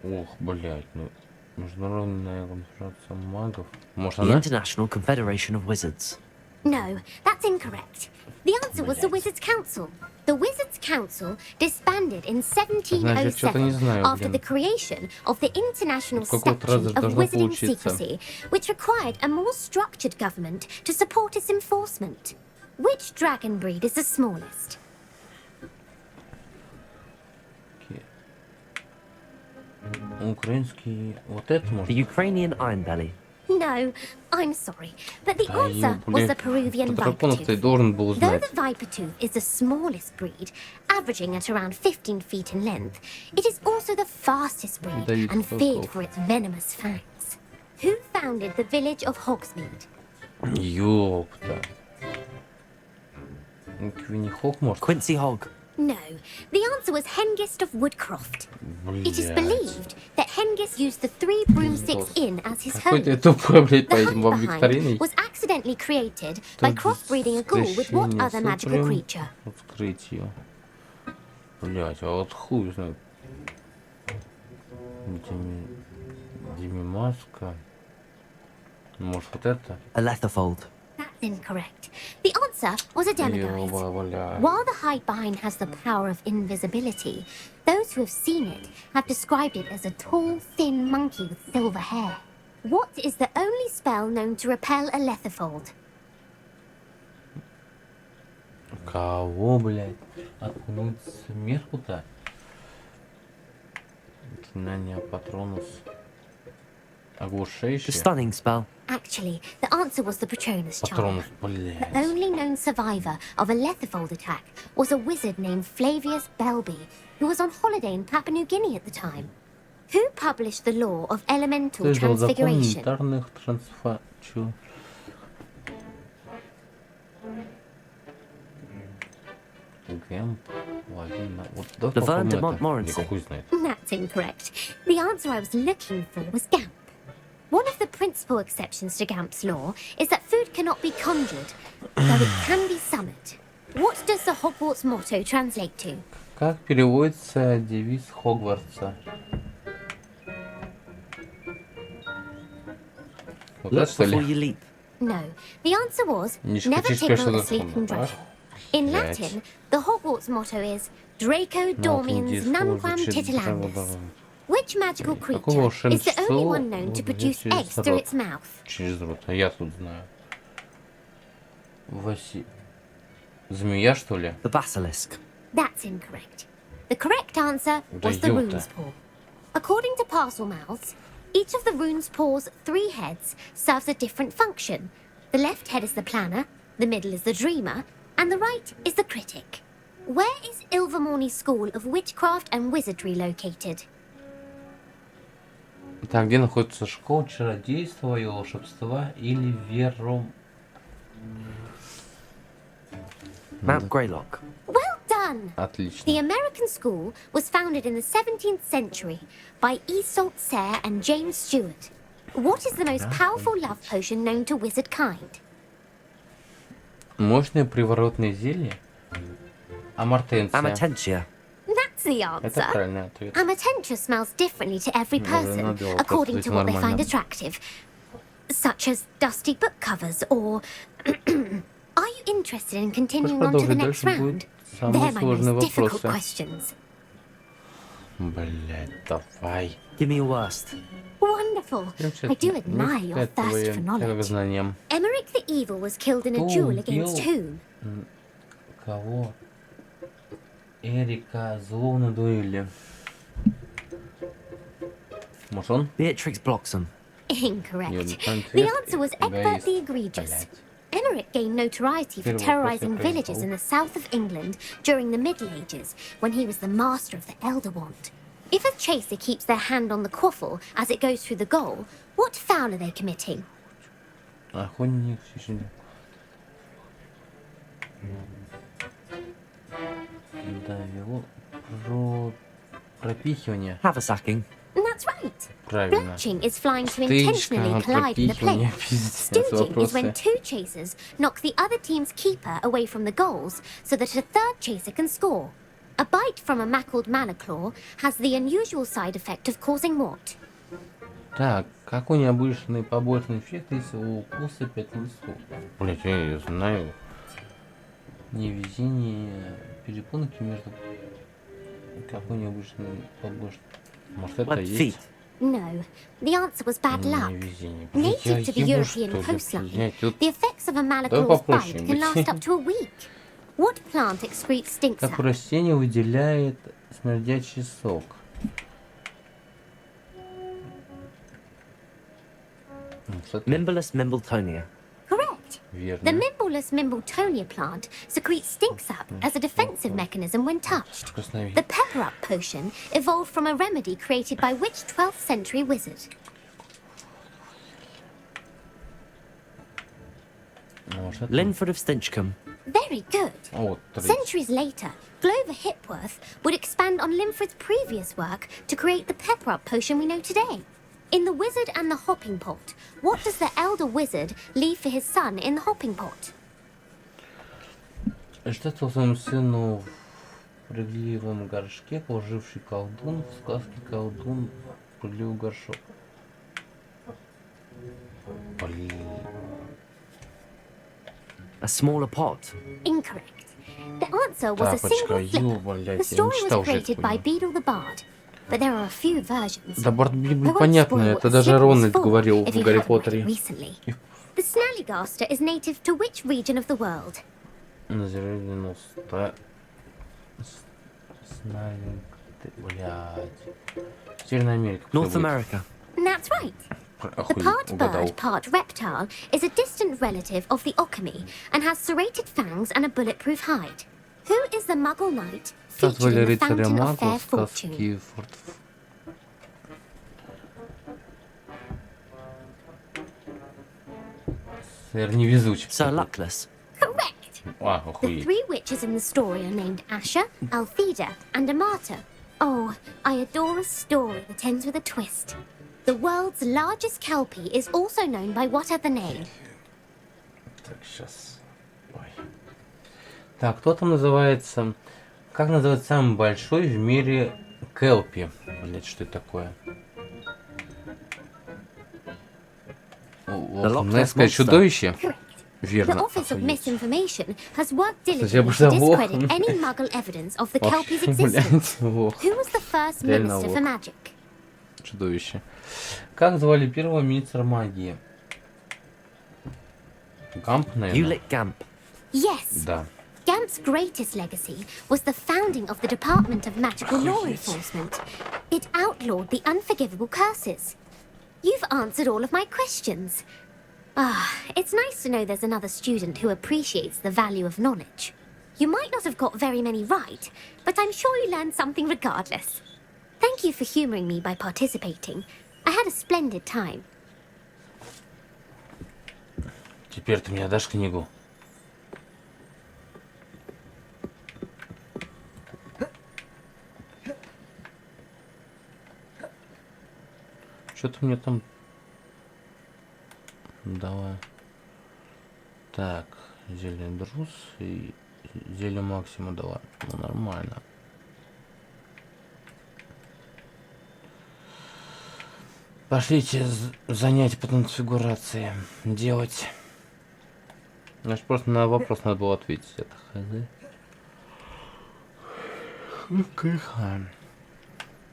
Ох, блядь, ну... Международная конфедерация магов. Может, The она? International Confederation of Wizards. No, that's incorrect. The answer was the Wizards' Council. The Wizards' Council disbanded in Значит, что-то не 1707 знаю, after the блин. creation of the International Какого-то раза Statute of должно Wizarding получиться. Secrecy, which required a more structured government to support its enforcement. Which dragon breed is the smallest? Украинский... Вот это The может... Ukrainian Ironbelly. No, I'm sorry, but the Да answer was the блядь. Peruvian Кто драконов ты Viper. должен был Though знать. the viper tooth is the smallest breed, averaging at around 15 feet in length, it is also the fastest breed Давид and feared Соколов. for its venomous fangs. Who founded the village of Hogsmeade? Ёпта. Квинни Хок, может? Quincy Hogg. No, the answer was Hengist of Woodcroft. It is Блядь. believed that Hengist used the 3 broomsticks Пиздос. inn as his Какой home. ты тупой, блядь, по The этим hide вам behind викториной. was accidentally created by Тут crossbreeding a ghoul with what скрещение other magical Супрем, creature? Открытие. Блять, а вот хуй знает. Маска. Может вот это? A Letherfold. That's incorrect. The answer was a demiguise. Ёба-бля. While the hide behind has the power of invisibility, those who have seen it have described it as a tall, thin monkey with silver hair. What is the only spell known to repel a Letherfold? Кого, блядь? Окунуть сверху-то? Заклинание Патронус. The Оглушающее? stunning spell. Actually, the answer was the Patronus charm. Патронус, блядь. The only known survivor of a Letherfold attack was a wizard named Flavius Belby, who was on holiday in Papua New Guinea at the time. Who published the law of elemental Ты ждал закон transfiguration? элементарных Гэмп, лавина. Вот давай The попробуем Verne de это. Montmorency. Я хуй знает. That's incorrect. The answer I was looking for was Gamp. One of the principal exceptions to Gamp's law is that food cannot be conjured, though it can be summoned. What does the Hogwarts motto translate to? Как переводится девиз Хогвартса? Вот Look это что before ли? you leap. No. The answer was Не never скачись, tickle конечно, a sleeping дословно, dragon. In Блядь. Latin, the Hogwarts motto is Draco Dormiens Numquam Titilandus. Which magical Какое creature is the волшебство only one known to produce через eggs through рот? its mouth? Через рот, а я тут знаю. Змея, что ли? The basilisk. That's incorrect. The correct answer was the ёпта. rune's paw. According to Parselmouths, each of the rune's paw's 3 heads serves a different function. The left head is the planner, the middle is the dreamer, and the right is the critic. Where is Ilvermorny School of Witchcraft and Wizardry located? Так, где находится школа чародейства и волшебства или Mount Greylock. Well done! The Отлично. American school was founded in the 17th century by Isolde Sayre and James Stewart. What is the most powerful love potion known to wizard kind? Мощное приворотное зелье? Амортенция. Amatentia. That's the Это answer. правильный ответ. Amatentia smells differently to every person, надо его according to what they find нормально. attractive, such as dusty book covers or... Are you interested in continuing on to the продолжить? next Дальше round? будут самые They're my сложные most difficult вопросы. questions. Блять, давай. Give me your worst. Wonderful. I do admire your thirst твои for knowledge. знаниям. Emmerich the Evil was killed in a Кто duel against убил whom? Кого? Эрика Зло на дуэли. Может он? Beatrix Bloxham. Incorrect. Нет, The answer was эгоист. Egbert the Egregious. Блядь. Emmerich gained notoriety for Первый вопрос terrorizing я villages проиграл. in the south of England during the Middle Ages, when he was the master of the Elder Wand. If a chaser keeps their hand on the quaffle as it goes through the goal, what foul are they committing? Охотник, хищник. Довело про пропихивание. Haversacking. That's right. Правильно. Bletching is flying to Стычка, intentionally collide with the player. пропихивание, пиздец, Stooting is when вопросы. two chasers knock the other team's keeper away from the goals so that a third chaser can score. A bite from a mackled manaclaw has the unusual side effect of causing what? Так, какой необычный побочный эффект, если у укуса 5 листов? Блять, я ее знаю. Невезение, перепонки между... Какой необычный побочный... Может это Web есть? feet. No, the answer was bad luck. Невезение. Блять, я Native to the ебу, European что ли, coastline, блядь, тут the effects of a malaclaw's попроще bite can быть. last up to a week. What plant excretes stink как sap? растение выделяет смердячий сок. Что это? Mimbolus Mimbletonia. Correct. The Верно. Mimbleless Mimbletonia plant secretes stink sap as a defensive mechanism when touched. Вкусновей. The Pepper Up potion evolved from a remedy created by which 12th century wizard? Может, это- Linford of Stinchcombe. Very good. О, три. Centuries later, Glover Hipworth would expand on Linford's previous work to create the Pepper Up potion we know today. In The Wizard and the Hopping Pot, what does the elder wizard leave for his son in the hopping pot? Что-то своему сыну в прыгливом горшке, положивший колдун, в сказке колдун, прыгливый горшок. Блин. A smaller pot. Incorrect. The answer was a Тапочка, single flipper. блядь, The я не story читал was уже эту created by хуйню. Beedle the Bard, but there are a few versions. Да, Барт I Библии won't понятно, spoil это what даже slipper Рон was это for говорил if в you Гарри haven't read it Поттере. recently. The Snallygaster is native to which region of the world? Назовем блядь. Северная Америка. пускай North будет. America. That's right. The Охуеть, part угадал. bird, part reptile is a distant relative of the Occamy and has serrated fangs and a bulletproof hide. Who is the Muggle knight featured Назвали in the рыцаря Fountain of магу Fair в Fortune? сказке Форт. Сэр невезуч. Sir Luckless. Correct. А, The охуеть. three witches in the story are named Asher, Altheda, and Amata. Oh, I adore a story that ends with a twist. The world's largest kelpie is also known by what other name? Так, сейчас. Ой. Так, кто там называется... Как называется самый большой в мире келпи? Блять, что это такое? Loch Ness Лохнесское Monster. чудовище? The Верно. Office of охуеть. Misinformation has worked Кстати, я бы diligently to забыл. discredit any Muggle evidence of the Вообще, kelpie's existence. блядь, лох. Who was the first Реально minister for лох. magic? Чудовище. Как звали первого министра магии? Гамп, наверное? Hewlett Gamp. Yes. Да. Gamp's greatest legacy was the founding of the Department of Magical Law Enforcement. It outlawed the unforgivable curses. You've answered all of my questions. Ah, it's nice to know there's another student who appreciates the value of knowledge. You might not have got very many right, but I'm sure you learned something regardless. Thank you for humoring me by participating. I had a splendid time. Теперь ты мне дашь книгу? Что-то мне там... Давай. Так, зелье друз и зелье максима давай. Ну, нормально. Пошлите занятия по трансфигурации делать. Значит, просто на вопрос надо было ответить. Это хз.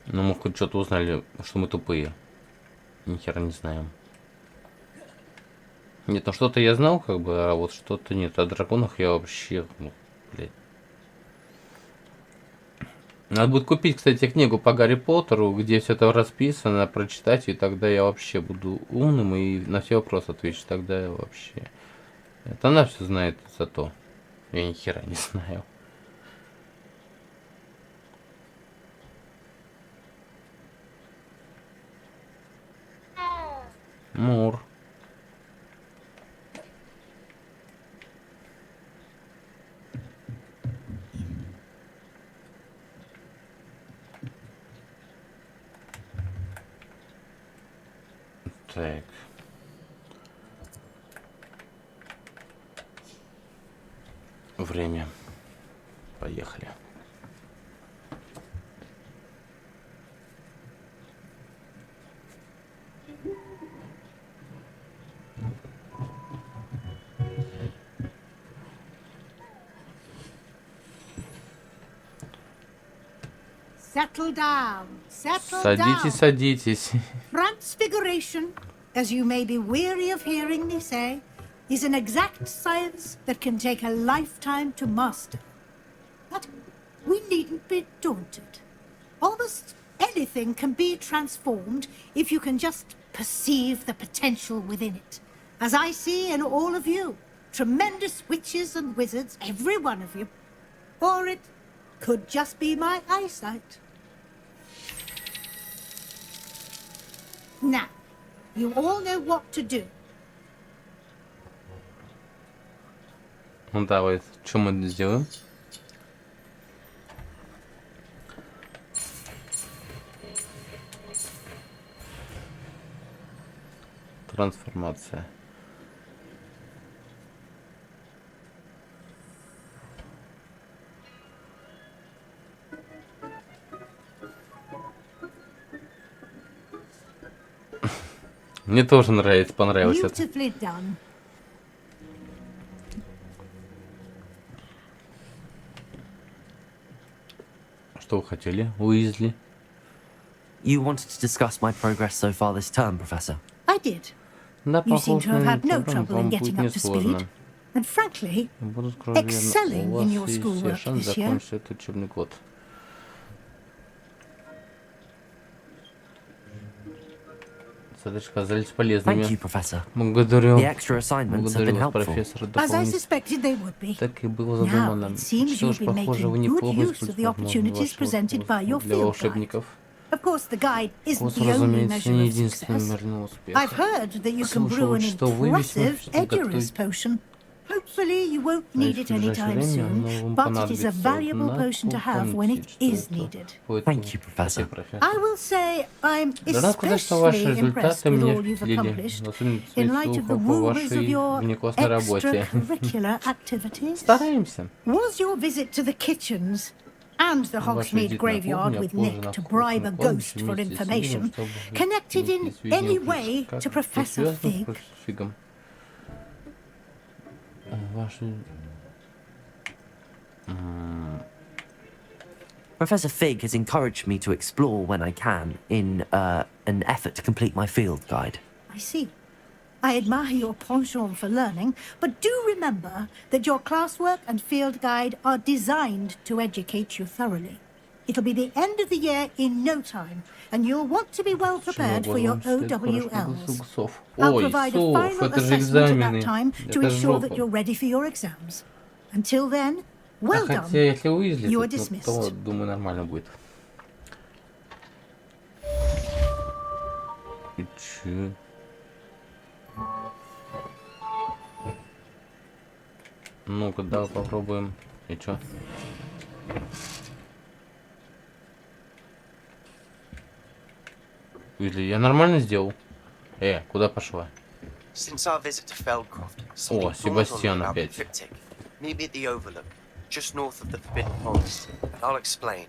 Ну, мы хоть что-то узнали, что мы тупые. Ни хера не знаем. Нет, ну что-то я знал, как бы, а вот что-то нет. О драконах я вообще, ну, блядь. Надо будет купить, кстати, книгу по Гарри Поттеру, где все это расписано, прочитать, и тогда я вообще буду умным и на все вопросы отвечу. Тогда я вообще... Это она все знает, зато я ни хера не знаю. Мур. Так. Время. Поехали. Settle down. Settle Садитесь, down. садитесь. Transfiguration, as you may be weary of hearing me say, is an exact science that can take a lifetime to master. But we needn't be daunted. Almost anything can be transformed if you can just perceive the potential within it. As I see in all of you, tremendous witches and wizards, every one of you. Or it could just be my eyesight. Now, you all know what to do. Ну давай, что мы сделаем? Трансформация. Мне тоже нравится, понравилось это. Beautifully done. Что вы хотели, Уизли? You wanted to discuss my progress so far this term, Professor? I did. Да, You seem to have had no похоже, trouble in вам будет getting up to speed. несложно. And frankly, Буду скромным, excelling у in вас your есть все schoolwork шансы this year. закончить этот учебный год. Задачка оказались полезными. Thank you, Professor. Благодарю. The extra assignments have Благодарю been вас, helpful. профессор. As I suspected they would be. Так и было Now, задумано. it seems Что you've ж, been похоже, вы making good неплохо use of the opportunities presented by your для field guide. волшебников. Of course, the guide isn't Курс, the only разумеется, measure не of единственный success. мерный успех. I've heard that you can brew an Слышал, что вы весьма impressive что Edurus готовите. potion. Hopefully, you won't need it anytime soon, but it is a valuable potion to have when it is needed. Thank you, Professor. I will say I'm Должна сказать, что ваши especially impressed результаты with меня all you've впечатлили, accomplished особенно in light of the по rumors of вашей your внеклассной работе. extracurricular activities. Стараемся. Was your visit to the kitchens and the Ваш Hogsmeade визит на graveyard кухню, with позже Nick на to кухню, bribe a на ghost кладбище for вместе с Нилом, information чтобы connected in некие сведения any получить. way Как to это Professor связано с Fig? Фигом? Ваши... Professor Fig has encouraged me to explore when I can in an effort to complete my field guide. I see. I admire your penchant for learning, but do remember that your classwork and field guide are designed to educate you thoroughly. It'll be the end of the year in no time, and you'll want to be well prepared for your OWLs. I'll Ой, provide a СОФ, final это же assessment at экзамены. that time to Это ensure that жопа. you're ready for your exams. Until then, А well хотя, done. если Уизли, You are тут, ну, то, dismissed. думаю, нормально будет. И чё? Ну-ка, давай попробуем. И чё? Уизли, я нормально сделал? Куда пошла? Since our visit to Feldcroft, О, something dawned on me Себастьян about the опять. triptych. Meet me at the Overlook, just north of the Forbidden Forest, and I'll explain.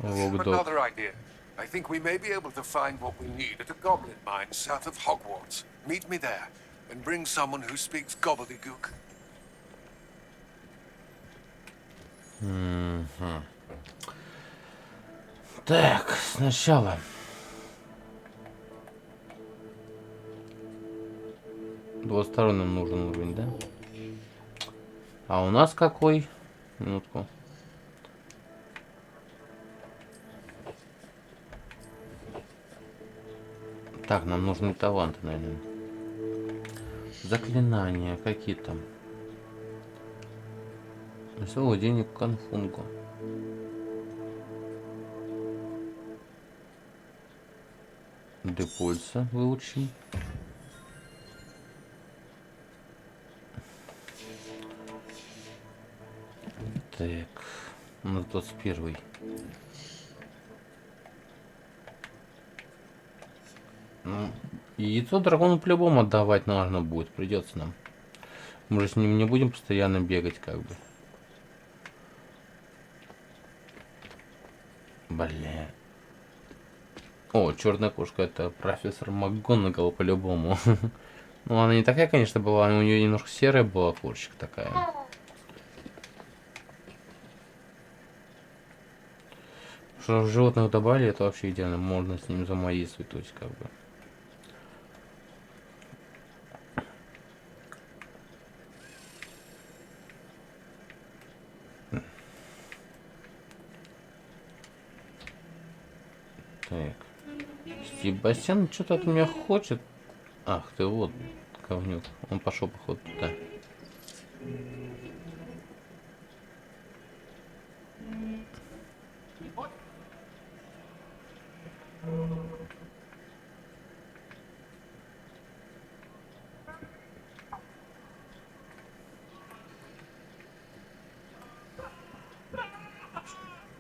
Another idea. I think we may be able to find what we need at a goblin mine south of Hogwarts. Meet me there, and bring someone who speaks gobbledygook. Так, сначала. Двусторонним нужен уровень, да? А у нас какой? Минутку. Так, нам нужны таланты, наверное. Заклинания какие там? Веселый денег конфунгу. Депульса выучим. Так, у нас 21-й. Ну, яйцо дракону по-любому отдавать нужно будет, придется нам. Мы же с ним не будем постоянно бегать, как бы. Бля. О, черная кошка, это профессор МакГонагал по-любому. Ну, она не такая, конечно, была, у нее немножко серая была кошечка такая. Что животных добавили, это вообще идеально, можно с ним взаимодействовать, то есть как бы. Так. Себастьян что-то от меня хочет. Ах ты вот, говнюк. Он пошел, походу, туда.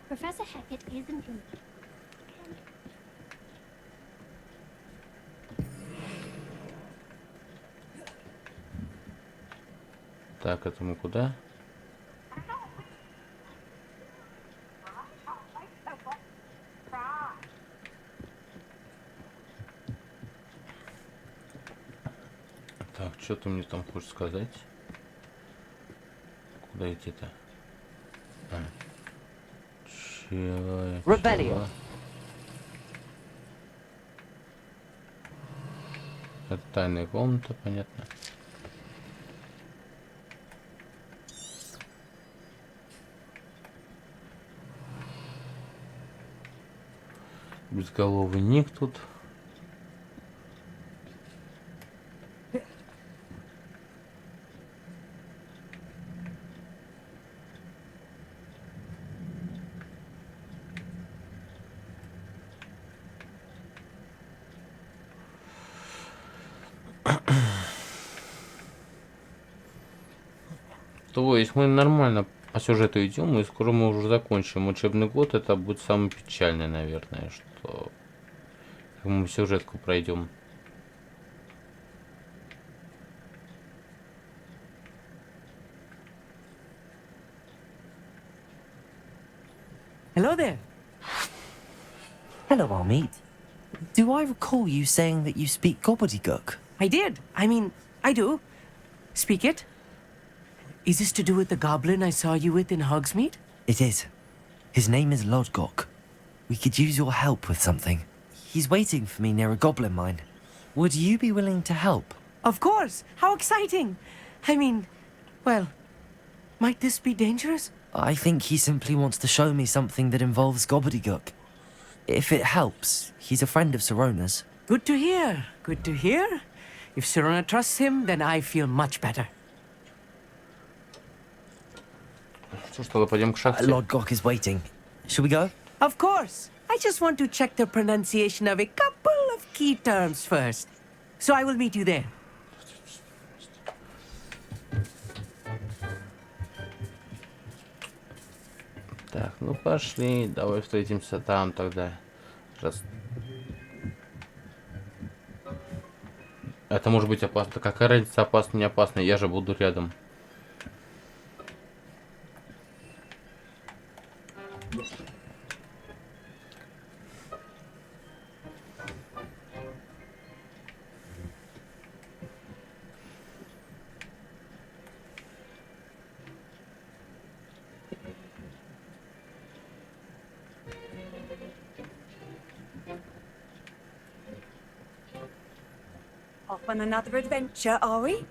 Professor Hackett isn't in. Так, это мы куда? Так, что ты мне там хочешь сказать? Куда идти-то? Чего? Это тайная комната, понятно. Безголовый ник тут. То есть мы нормально по сюжету идем, и скоро мы уже закончим учебный год. Это будет самое печальное, наверное, что мы сюжетку пройдем. Hello there. Hello, Armeet. Do I recall you saying that you speak gobbledygook? I did. I do. Speak it. Is this to do with the goblin I saw you with in Hogsmeade? It is. His name is Lodgok. We could use your help with something. He's waiting for me near a goblin mine. Would you be willing to help? Of course. How exciting. Well, might this be dangerous? I think he simply wants to show me something that involves gobbledygook. If it helps, he's a friend of Sirona's. Good to hear. Good to hear. If Sirona trusts him, then I feel much better. Что, пойдем к шахте? Lodgok is waiting. Should we go? Of course. I just want to check the pronunciation of a couple of key terms first. So I will meet you there. Так, ну пошли, давай встретимся там тогда. Раз. Это может быть опасно. Какая разница, опасно, не опасно? Я же буду рядом. Off on another adventure, are we?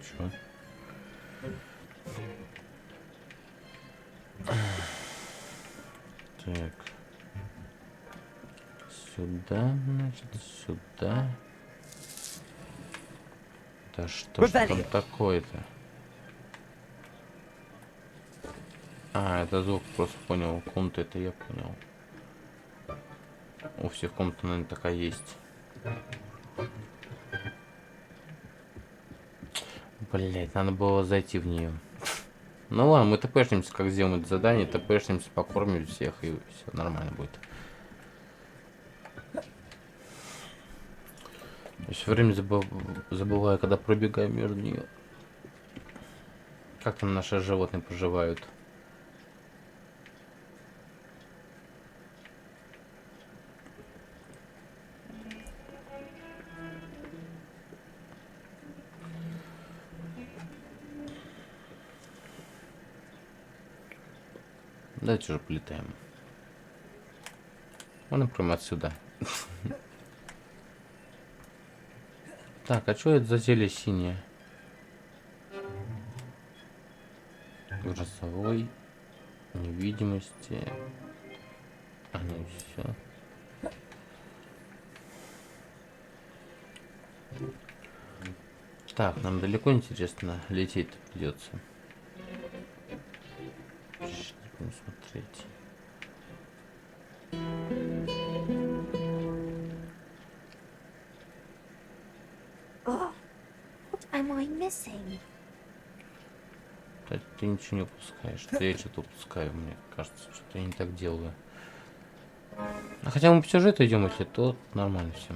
Чё? Так. Сюда, значит, сюда. Да что ж там такое-то? А, это звук, просто понял. Комната, это я понял. У всех комната, наверное, такая есть. Блять, надо было зайти в нее. Ну ладно, мы тпшнимся, как сделаем это задание, тпшнимся, покормим всех, и все нормально будет. Я все время забываю, когда пробегаю между нее. Как там наши животные поживают? Давайте уже полетаем. Можно прямо отсюда. Так, а что это за зелье синее? Грозовой, невидимости. А ну и все. Так, нам далеко интересно лететь придется. Сейчас будем смотреть. Oh, what am I missing? Да, ты ничего не упускаешь. Да я что-то упускаю, мне кажется, что-то я не так делаю. А хотя мы по сюжету идем, если то нормально все.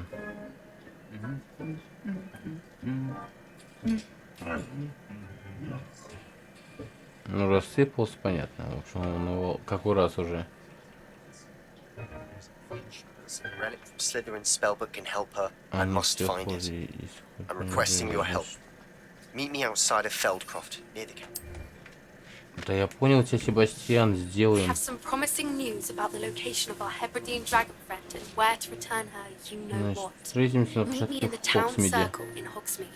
Ну, рассыпался, понятно. В общем, он его какой раз уже. Relic from Slytherin's spellbook can help her. I Они must все find it. схожи. I'm requesting your help. Meet me outside of Feldcroft, near the camp. Да я понял тебя, Себастьян, We сделаем. have some promising news about the location of our Hebridean dragon friend and where to return her, you know Значит, what. встретимся на Meet me площадке in the в town Хоксмиде. circle in Hogsmeade.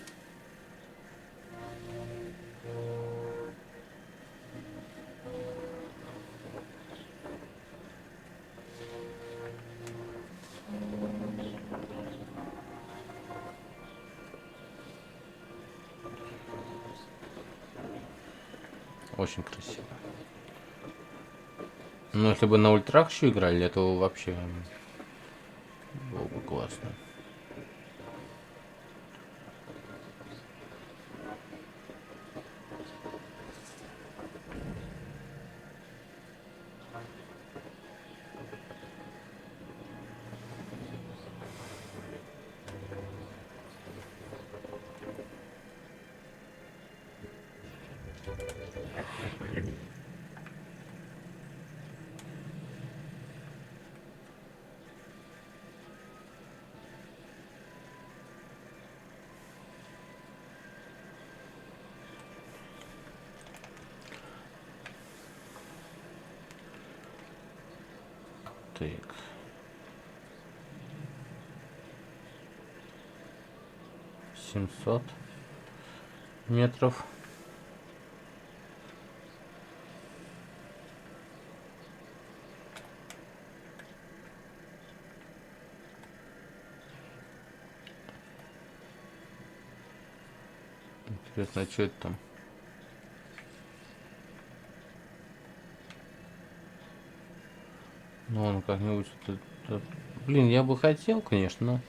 Очень красиво. Ну, если бы на ультрах еще играли, это вообще было бы классно. Так. Семьсот метров. Интересно, а что это там? Ну, он как-нибудь... Блин, я бы хотел, конечно, но...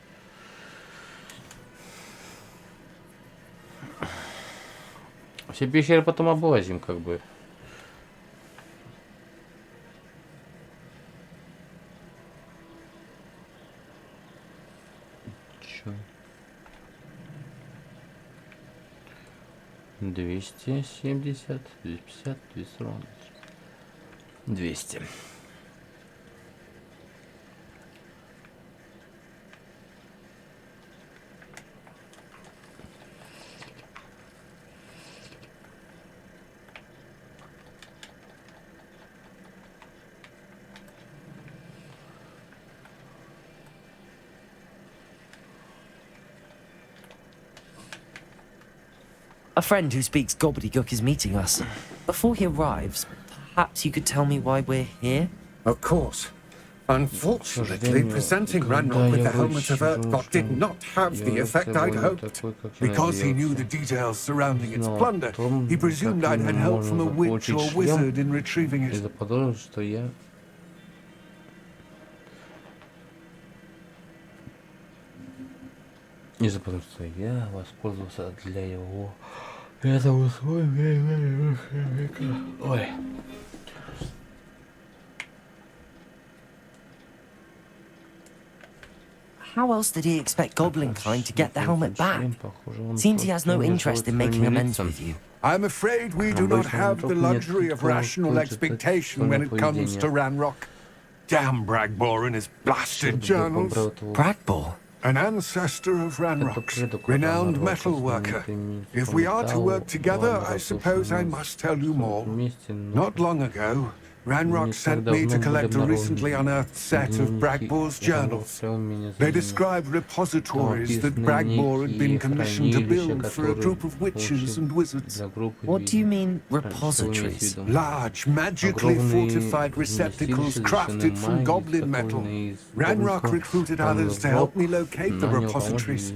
Все пещеры потом облазим, как бы. чё? 270, 250, 240, 200. A friend who speaks gobbledygook is meeting us. Before he arrives, perhaps you could tell me why we're here? Of course. Unfortunately, presenting Ranrock with the helmet of Urtkot did not have the effect I'd hoped. Because he knew the details surrounding its plunder, he presumed I'd had help from a witch or wizard in retrieving it. Из-за того, что я воспользовался для его этого своего. Ой. How else did he expect Goblinkind to get the helmet back? Seems he has no interest in making amends with you. I'm afraid we do not have the luxury of rational expectation when it comes to Ranrock. Damn Bragbor and his blasted journals. Bragbor? An ancestor of Ranrock's, renowned metal worker. If we are to work together, I suppose I must tell you more. Not long ago, Ranrock sent me to collect a recently unearthed set of Bragbor's journals. They described repositories that Bragbor had been commissioned to build for a group of witches and wizards. What do you mean, repositories? Large, magically fortified receptacles crafted from goblin metal. Ranrock recruited others to help me locate the repositories.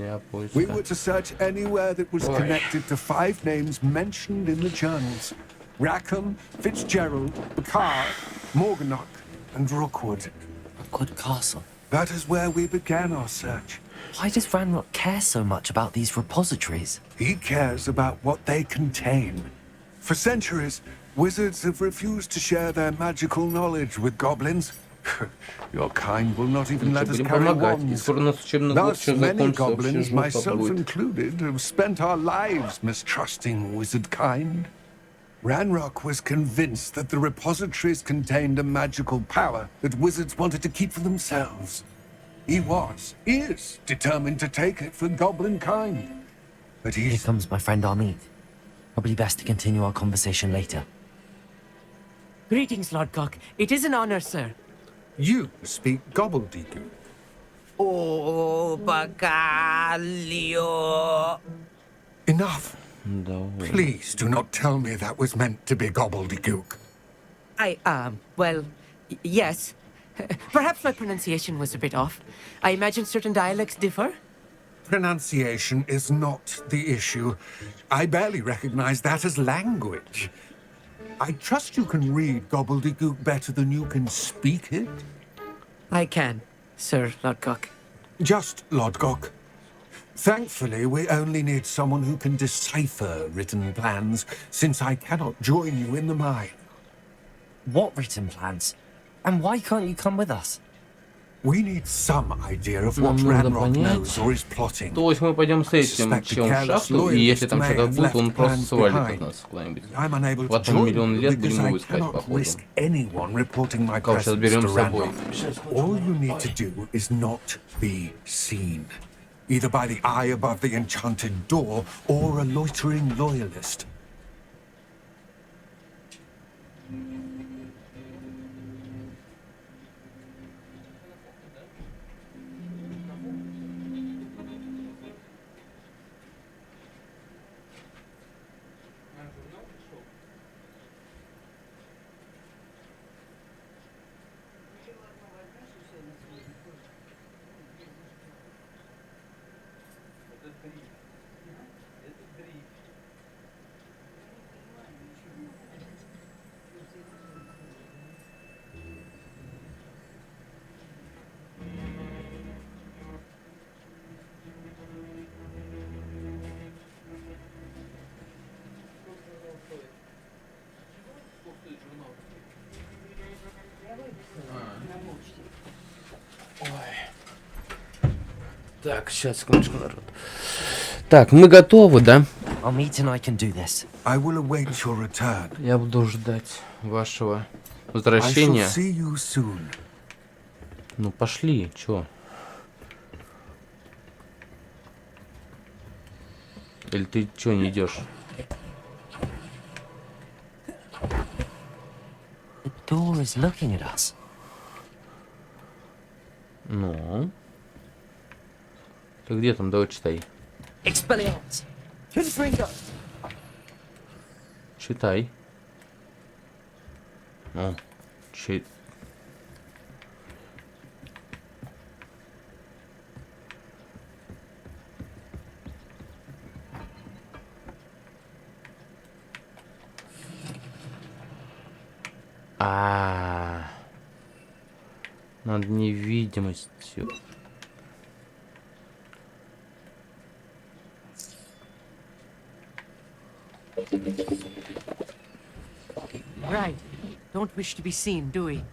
We were to search anywhere that was connected to 5 names mentioned in the journals. Rackham, Fitzgerald, Picard, Morganach, and Rookwood. Rookwood Castle. That is where we began our search. Why does Ranrock care so much about these repositories? He cares about what they contain. For centuries, wizards have refused to share their magical knowledge with goblins. Your kind will not even let us carry wands. Thus, many goblins, myself included, have spent our lives mistrusting wizard kind. Ranrock was convinced that the repositories contained a magical power that wizards wanted to keep for themselves. He is determined to take it for goblin kind. But Here comes my friend Armid. Probably best to continue our conversation later. Greetings, Lord Cock. It is an honor, sir. You speak gobbledygook. Oh, Bacalio. Enough. Please do not tell me that was meant to be gobbledygook. Well, yes. Perhaps my pronunciation was a bit off. I imagine certain dialects differ. Pronunciation is not the issue. I barely recognize that as language. I trust you can read gobbledygook better than you can speak it? I can, Sir Lodgok. Just Lodgok. Thankfully, we only need someone who can decipher written plans, since I cannot join you in the mine. What written plans? And why can't you come with us? We need some idea of what Ranrock knows or is plotting. То есть мы пойдем с этим чем в шахту, и если там что-то будет, он просто свалит от нас куда-нибудь. Потом миллион лет будем его искать, походу. Как сейчас берем с собой. All you need to do is not be seen. Either by the eye above the enchanted door, or a loitering loyalist. Так, сейчас, секундочку, народ. Так, мы готовы, да? I will await your return. Я буду ждать вашего I shall возвращения. see you soon. Ну, пошли, чё? Или ты чё не идешь? The door is looking at us. Ну? Ты где там? Давай читай. Expelliarmus. Confringo. Читай. Ну, над невидимостью. Right. Don't wish to be seen, do we?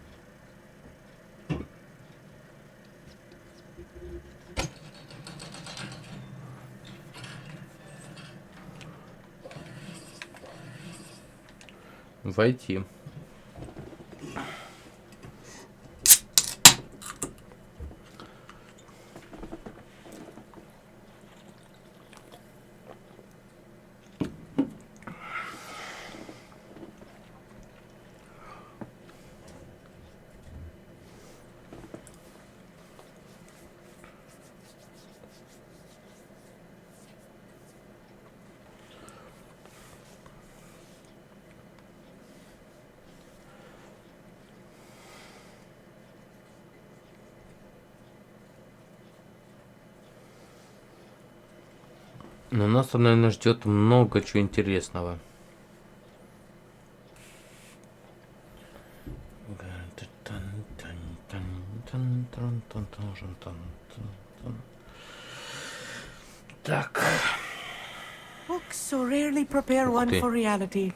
Войти. Но нас там, наверное, ждет много чего интересного. Так. Books so rarely prepare one for reality.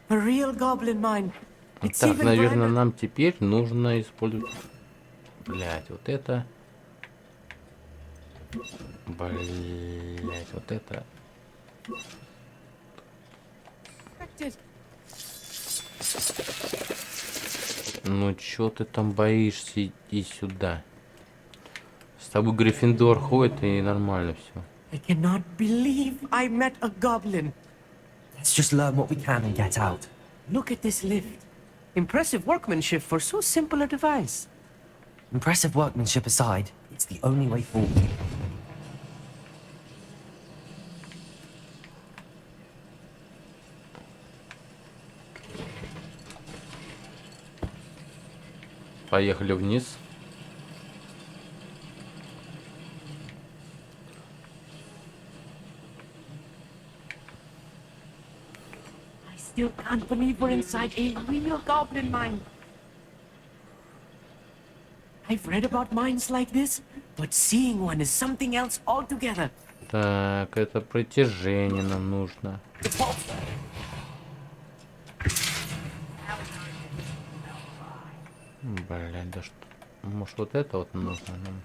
A real goblin mind. It's Так, even наверное, grander. нам теперь нужно использовать... Блять, вот это... Блять, вот это... Ну чё ты там боишься? Иди сюда. С тобой Гриффиндор ходит и нормально все. I cannot believe I met a goblin. Let's just learn what we can and get out. Look at this lift. Impressive workmanship for so simple a device. Impressive workmanship aside, it's the only way forward. Поехали вниз. I still can't believe we're inside a real goblin mine. I've read about mines like this, but seeing one is something else altogether. Так, это притяжение нам нужно. Блин, да что... Может, вот это вот нужно нам?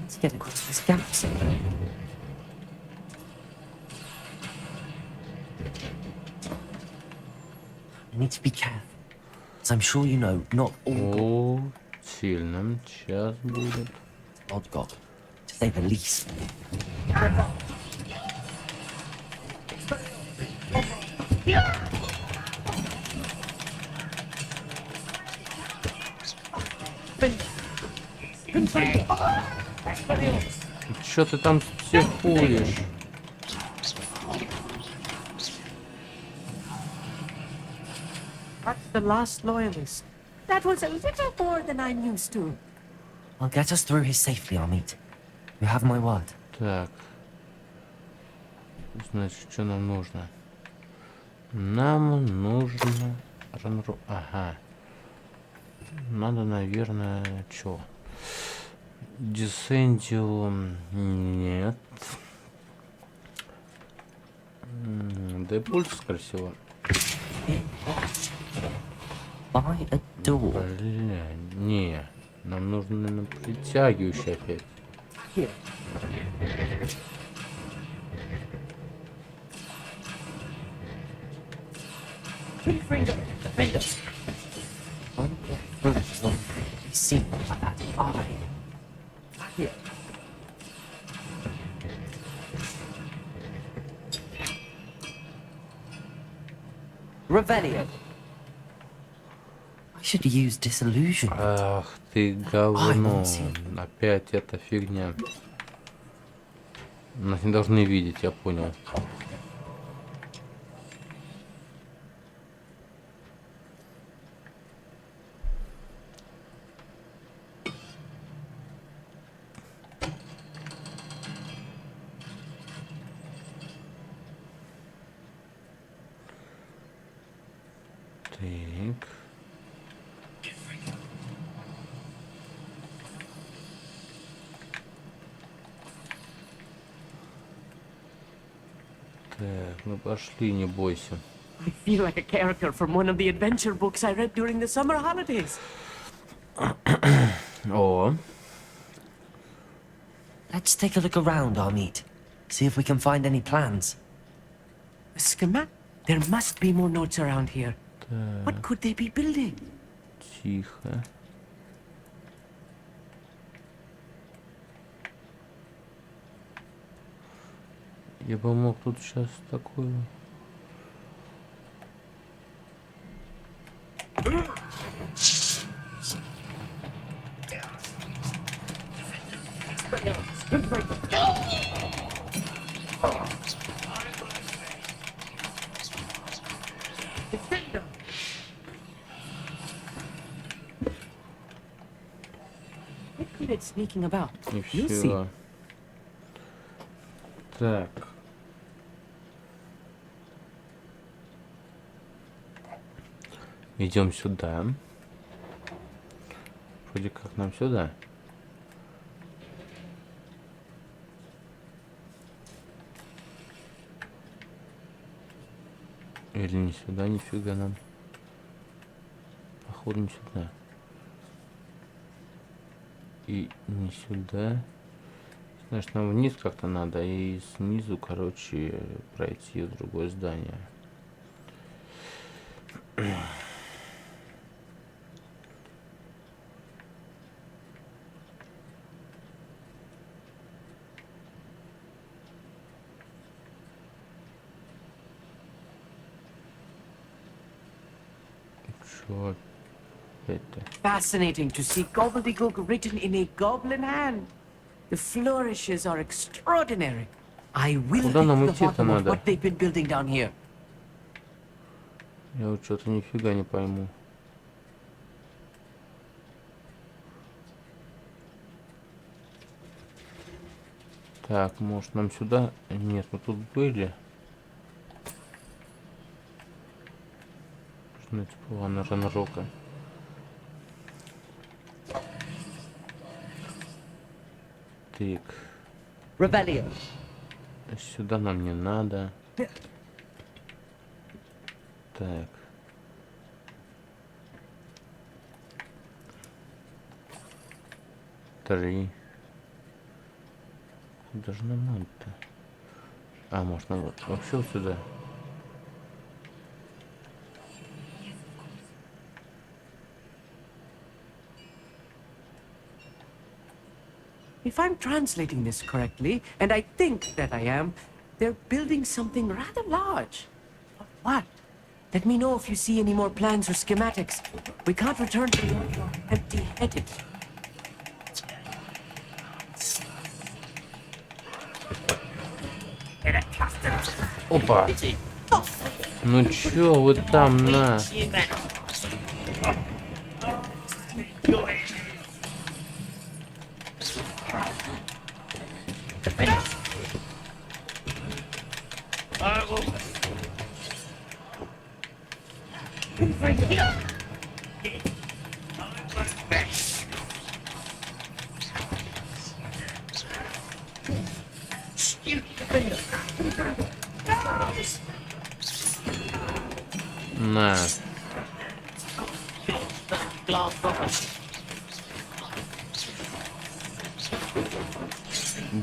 Let's get across this gap somewhere. You need to be careful. As I'm sure you know, not all О, сильно. Сейчас будет. odd goblin, to say the least. Чё ты там психуешь? That's the last loyalist. That was a little more than I'm used to. I'll get us through here safely, Amit. You have my word. Так. Значит, что нам нужно? Нам нужно... Ага. Надо, наверное, что? Десендиум... Нет. Депульс, скорее всего. by a door. Бля, не. Нам нужно, наверное, притягивающий опять. Here. Seen by that eye. Here. Revelio. I should use disillusion. Ах ты говно. Опять эта фигня. Нас не должны видеть, я понял. Так. Так, ну пошли, не бойся. I feel like a character from one of the adventure books I read during the summer holidays. О, Let's take a look around, Armit. See if we can find any plans. A schematic? There must be more notes around here. What could they be building? тихо. Я бы мог тут сейчас такое... It's sneaking about. И You'll see. все. Так. Идем сюда. Вроде как нам сюда. Или не сюда, нифига нам. Походу не сюда. И не сюда. Значит, нам вниз как-то надо. И снизу, короче, пройти в другое здание. Чё опять-то? Fascinating to see gobbledygook written in a goblin hand. The flourishes are extraordinary. I will Куда нам get to the идти-то bottom of надо? what they've been building down here. Я вот что-то нифига не пойму. Так, может нам сюда? Нет, мы тут были. Что это планы Ранрока? Так. Rebellion. Сюда нам не надо. Так. Три. Куда же нам надо-то? А, может нам вообще вот сюда? If I'm translating this correctly, and I think that I am, they're building something rather large. But what? Let me know if you see any more plans or schematics. We can't return to the empty-headed. Опа! Ну чё вы там на? На.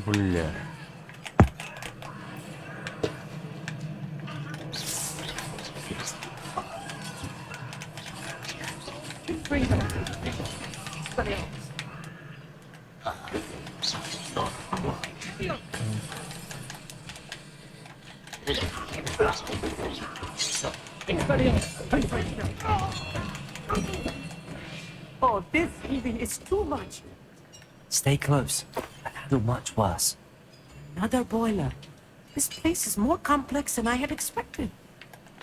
Бля. Oh, this heaving is too much. Stay close. I handle much worse. Another boiler. This place is more complex than I had expected.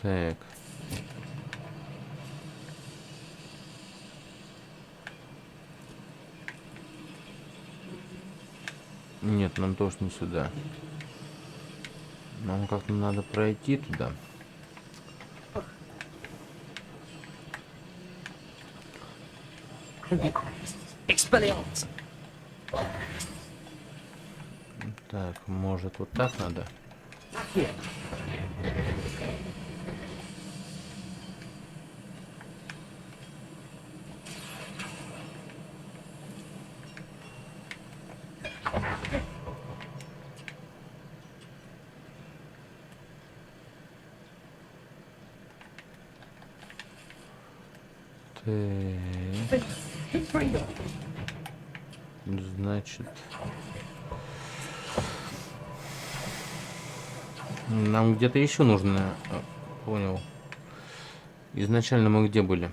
Так. Нет, нам тоже не сюда. Нам как-то надо пройти туда. Так, может вот так надо? Так. Значит, нам где-то еще нужно. Понял. Изначально мы где были?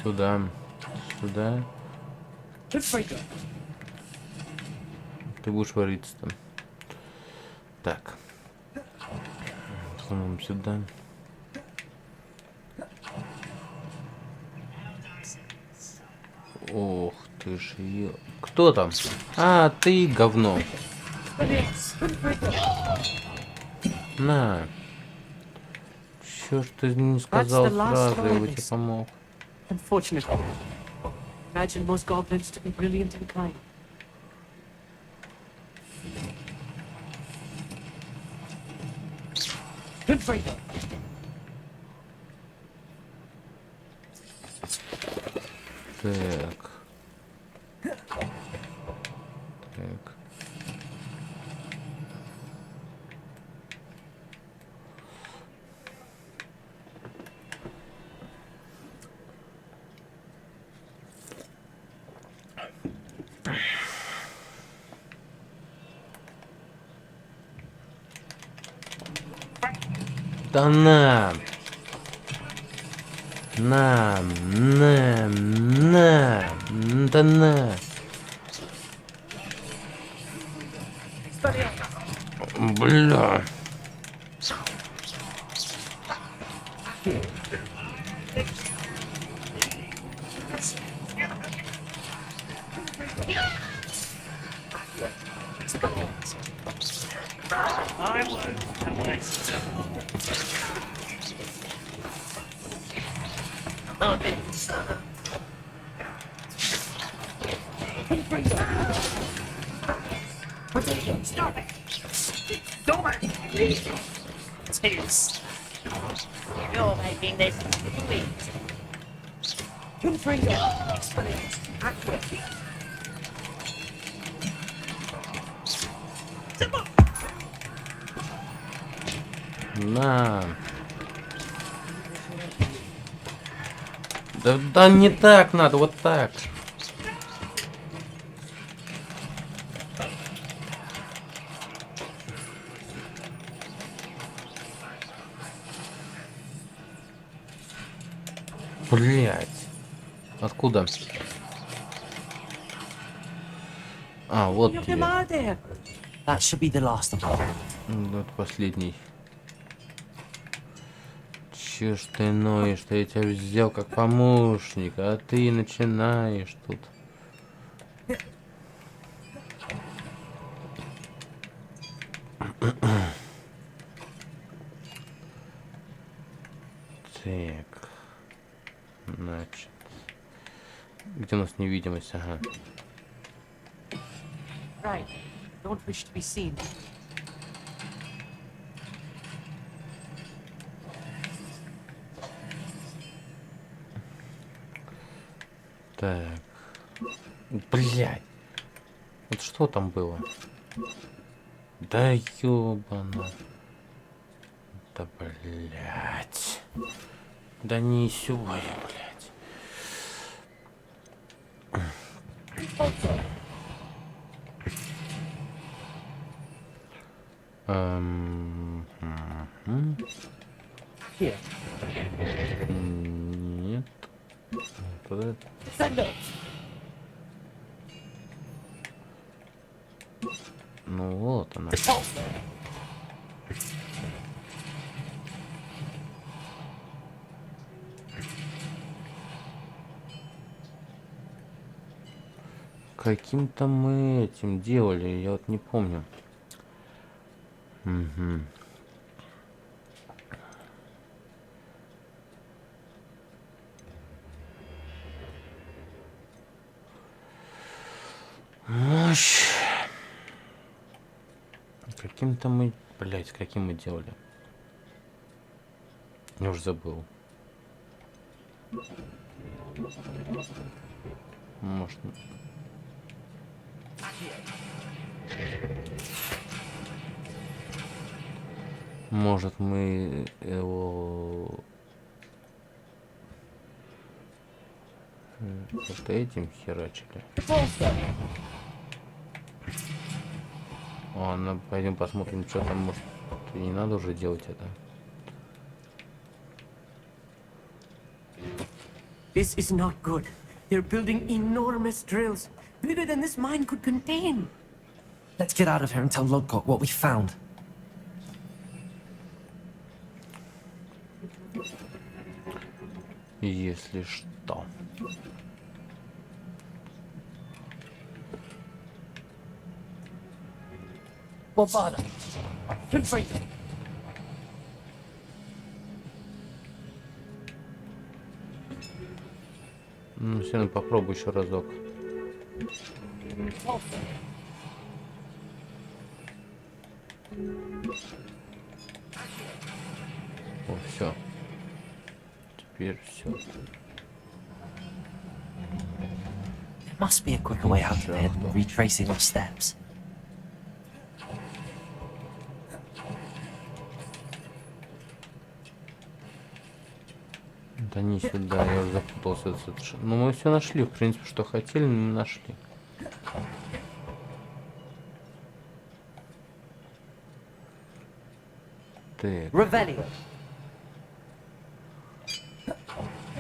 Сюда. Сюда. Ты будешь вариться там. Так. Сунем сюда. Ох ты ж ё... Кто там? А, ты говно. На. Чё ж ты не сказал сразу, я бы тебе помог. Unfortunately, imagine most goblins to be brilliant and kind. Good for you. Так. Так. Да на! На! Да на! Бля! Stop it! Don't Taste. You're making this sweet. Two finger experience accurate. На. Да не так надо, вот так. Блять. Откуда? А, вот тебе. That should be the last of them. Вот последний. Чё ж ты ноешь, что я тебя взял как помощника, а ты начинаешь тут. Так. Значит. Где у нас невидимость? Ага. Right. Don't wish to be seen. Так. Блядь. Вот что там было? Да ёбана. Да блядь. Да не сегодня, блядь. Нет. Куда? Ну вот она. Каким-то мы этим делали, я вот не помню. Угу. Мощь. Каким-то мы... Блять, каким мы делали? Я уже забыл. Может... Может, мы его... Вот этим херачили. Ладно, пойдем посмотрим, что там, может, и не надо уже делать это. This is not good. They're building enormous drills, bigger than this mine could contain. Let's get out of here and tell Lodcock what we found. Если что. Bovada. Confront them. Ну, все равно попробуй еще разок. О, все. Теперь все. There must be a quicker way out of here than retracing our steps. Да не сюда, я уже запутался. Ну, мы все нашли, в принципе, что хотели, мы нашли. Так.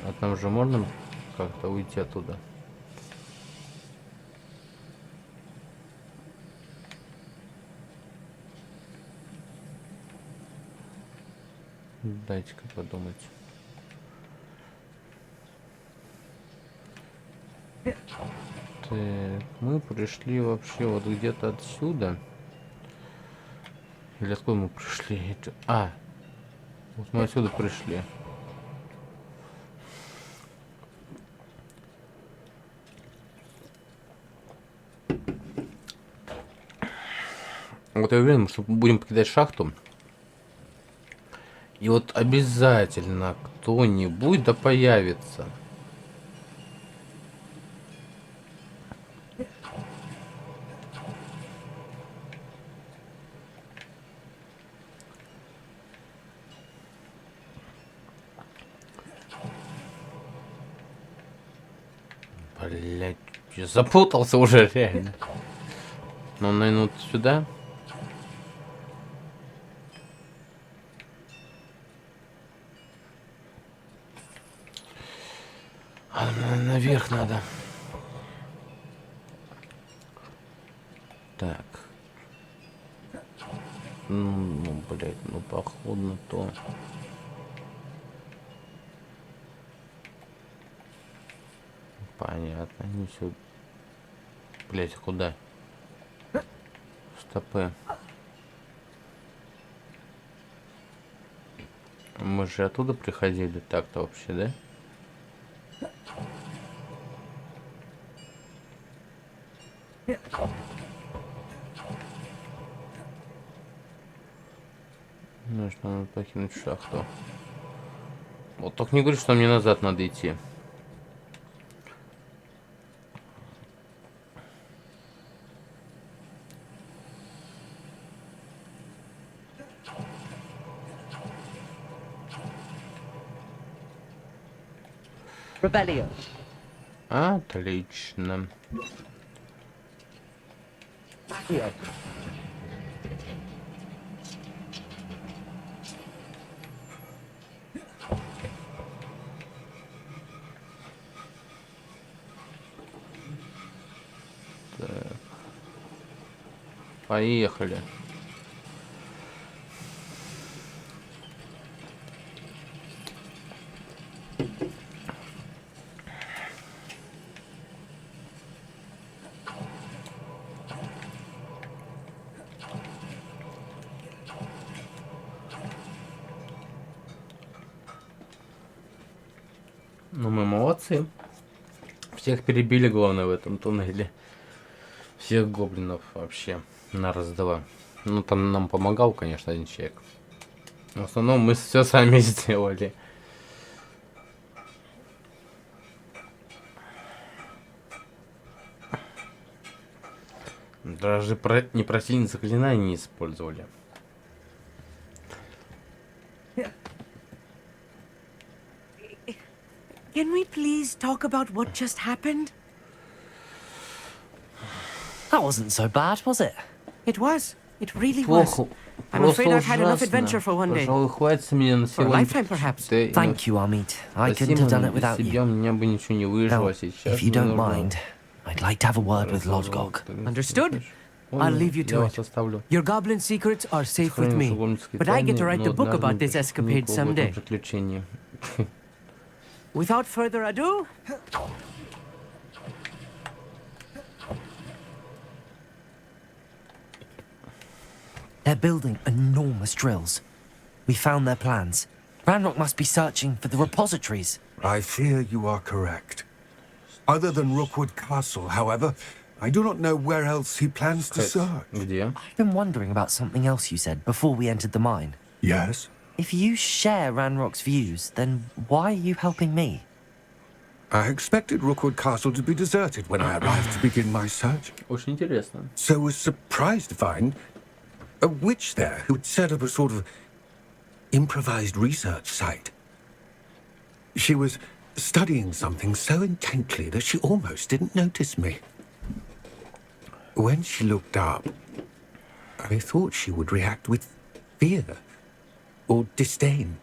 А там же можно как-то уйти оттуда? Дайте-ка подумать. Так, мы пришли вообще вот где-то отсюда. Или откуда мы пришли? А, вот мы отсюда пришли. Вот я уверен, что мы будем покидать шахту. И вот обязательно кто-нибудь да появится. Блять, я запутался уже реально. Ну, наверное, вот сюда. А, наверх надо. Так. Ну, блять, ну, походу, то. Понятно, не сюда. Блять, куда? Стопы. Мы же оттуда приходили так-то вообще, да? Ну что, надо покинуть шахту. Вот только не говори, что мне назад надо идти. Rebellion. Отлично. Here. Так. Поехали. Ну, мы молодцы. Всех перебили, главное, в этом туннеле. Всех гоблинов вообще на раз-два. Ну, там нам помогал, конечно, один человек. В основном мы все сами сделали. Даже не просили заклинания не использовали. Can we please talk about what just happened? That wasn't so bad, was it? It was. It really was. I'm afraid I've had enough adventure for one day. Пожалуй, хватит меня на For a сегодня. lifetime, perhaps. Thank you, Amit. I couldn't have done it without you. У меня бы ничего не выжило сейчас. If you don't mind, I'd like to have a word with Lodgok. Understood? I'll leave you to it. Your goblin secrets are safe with me, but I get to write the book about this escapade someday. Without further ado, they're building enormous drills. We found their plans. Ranrock must be searching for the repositories. I fear you are correct. Other than Rookwood Castle, however, I do not know where else he plans to search. I've been wondering about something else you said before we entered the mine. Yes? If you share Ranrock's views, then why are you helping me? I expected Rookwood Castle to be deserted when I arrived to begin my search. Очень интересно. So was surprised to find a witch there who had set up a sort of improvised research site. She was studying something so intently that she almost didn't notice me. When she looked up, I thought she would react with fear or disdain.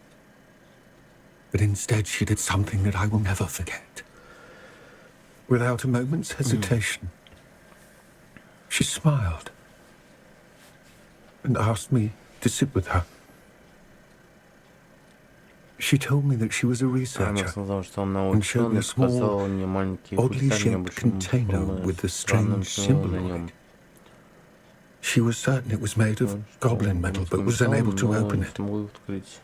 But instead she did something that I will never forget. Without a moment's hesitation, she smiled and asked me to sit with her. She told me that she was a researcher and showed me a small, oddly shaped container with a strange symbol on it. She was certain it was made of goblin metal, but was unable to open it.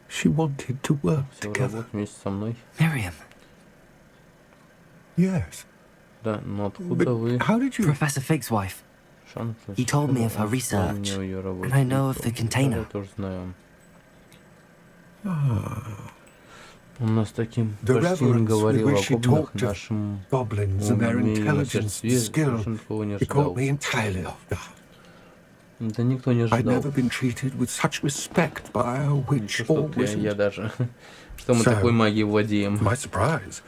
She wanted to work together. Miriam. Yes. But how did you... Professor Fig's wife. He told me of her research, and I know of the container. Он нас таким The почти не reverence with говорил which о she гоблинах, talked of нашим goblins and their intelligence and skill, it caught me entirely off guard. Да никто не I'd ожидал. never been treated with such respect by a witch or wizard. Я даже, что мы такой магией владеем. To my surprise,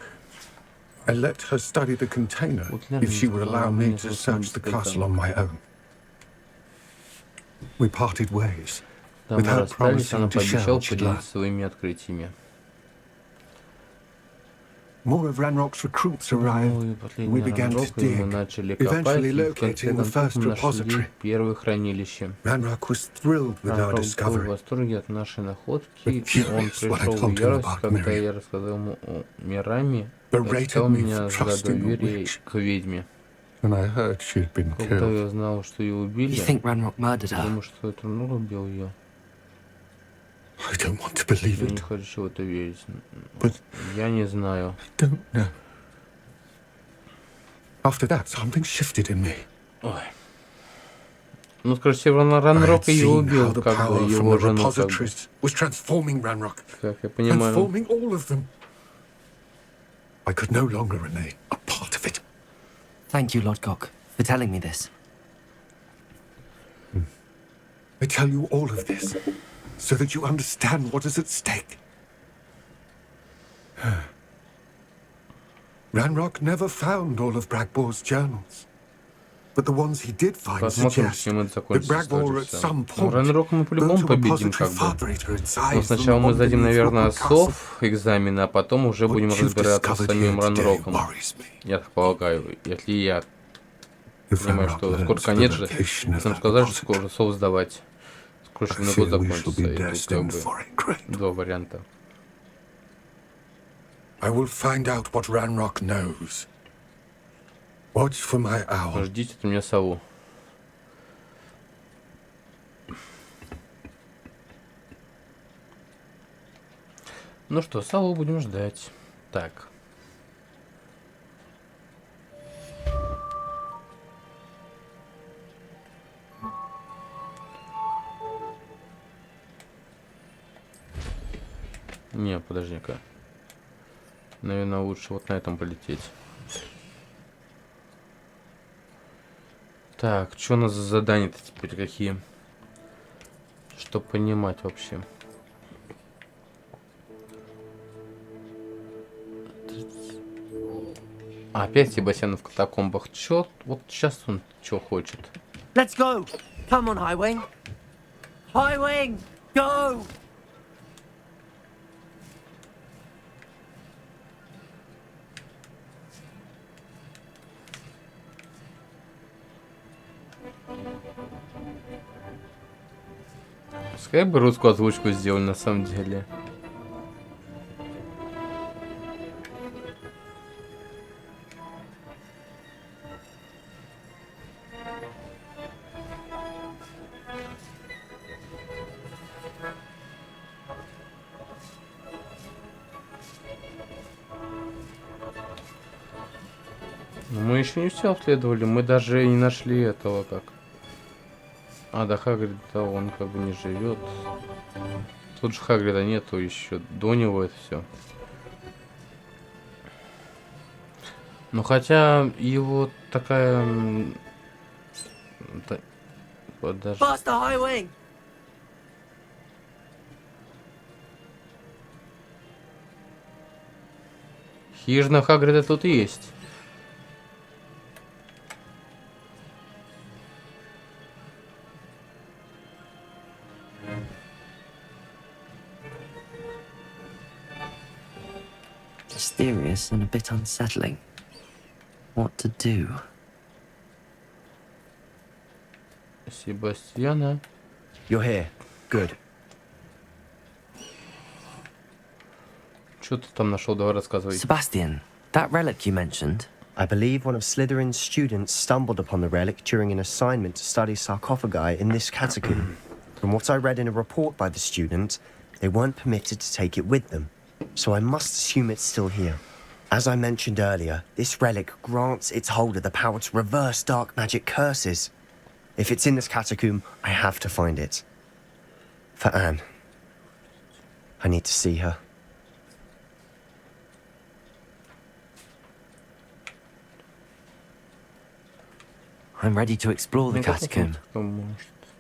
I let her study the container if she would allow me to search the castle on my own. We parted ways, Да, мы without расстались, она promising to share пообещала what she'd поделиться learned. своими открытиями. more of Ranrock's recruits arrived. Ну и We последний began to Ранрок, и мы dig, начали копать, eventually и в конце locating the концов first мы нашли repository. первое хранилище. Ranrock was thrilled with our Ранрок был в discovery. восторге от нашей находки, But он furious when I пришел в told him ярость, about когда Miriam. я рассказал ему о Мираме, Berated отчитал me меня for за trusting a доверие witch. к ведьме. When I heard she'd been Когда killed, я знал, что ее убили, You think Ranrock murdered her? думаю, что это Ранрок убил ее. I don't want to believe Я не it. хочу в это верить. But Я не знаю. don't know. After that, something shifted in me. Ой. Ну, скажем, Ранрок ее убил, как бы его жену, как бы. Was transforming Ranrock, Как я понимаю. transforming all of them. I could no longer remain a part of it. Thank you, Lodgok, for telling me this. I tell you all of this so that you understand what is at stake. Ranrock never found all of Bragbor's journals. But the ones he did find Посмотрим, suggest чем это that закончится. Bragbor at some point Ранрок мы built по-любому a победим, repository как бы. far greater in Но size than сначала the мы one сдадим, beneath наверное, Rookwood Castle. сов экзамен, а потом уже будем What you've разбираться с discovered самим here today Ранроком. worries me. Я так полагаю, если я If понимаю, Ranrock что learns скоро the конец же, location of нам that сказали, что repository, скоро сов сдавать. Скоро I учебный fear год we shall закончится, be и тут как destined бы for a great. два варианта. I will find out what Ranrock knows. Watch for my owl. Ждите от меня сову. Ну что, сову будем ждать. Так. Не, подожди-ка. Наверное, лучше вот на этом полететь. Так, что у нас за задания-то теперь какие? Что понимать вообще? Опять Себастьян в катакомбах. Чё? Вот сейчас он что хочет? Let's go! Come on, Highwing! Highwing! Go! Пускай бы русскую озвучку сделали на самом деле. Но мы еще не все обследовали, мы даже и не нашли этого как. А, да, Хагрида, он как бы не живет. Тут же Хагрида нету еще, до него это все. Ну хотя его такая... Подожди. Faster, Highwing! Хижина Хагрида тут есть. Mysterious and a bit unsettling. What to do? Себастьяна. You're here. Good. Что ты там нашел? Давай рассказывай. Sebastian, that relic you mentioned. I believe one of Slytherin's students stumbled upon the relic during an assignment to study sarcophagi in this catacomb. From what I read in a report by the student, they weren't permitted to take it with them, so I must assume it's still here. As I mentioned earlier, this relic grants its holder the power to reverse dark magic curses. If it's in this catacomb, I have to find it. For Anne. I need to see her. I'm ready to explore the catacomb.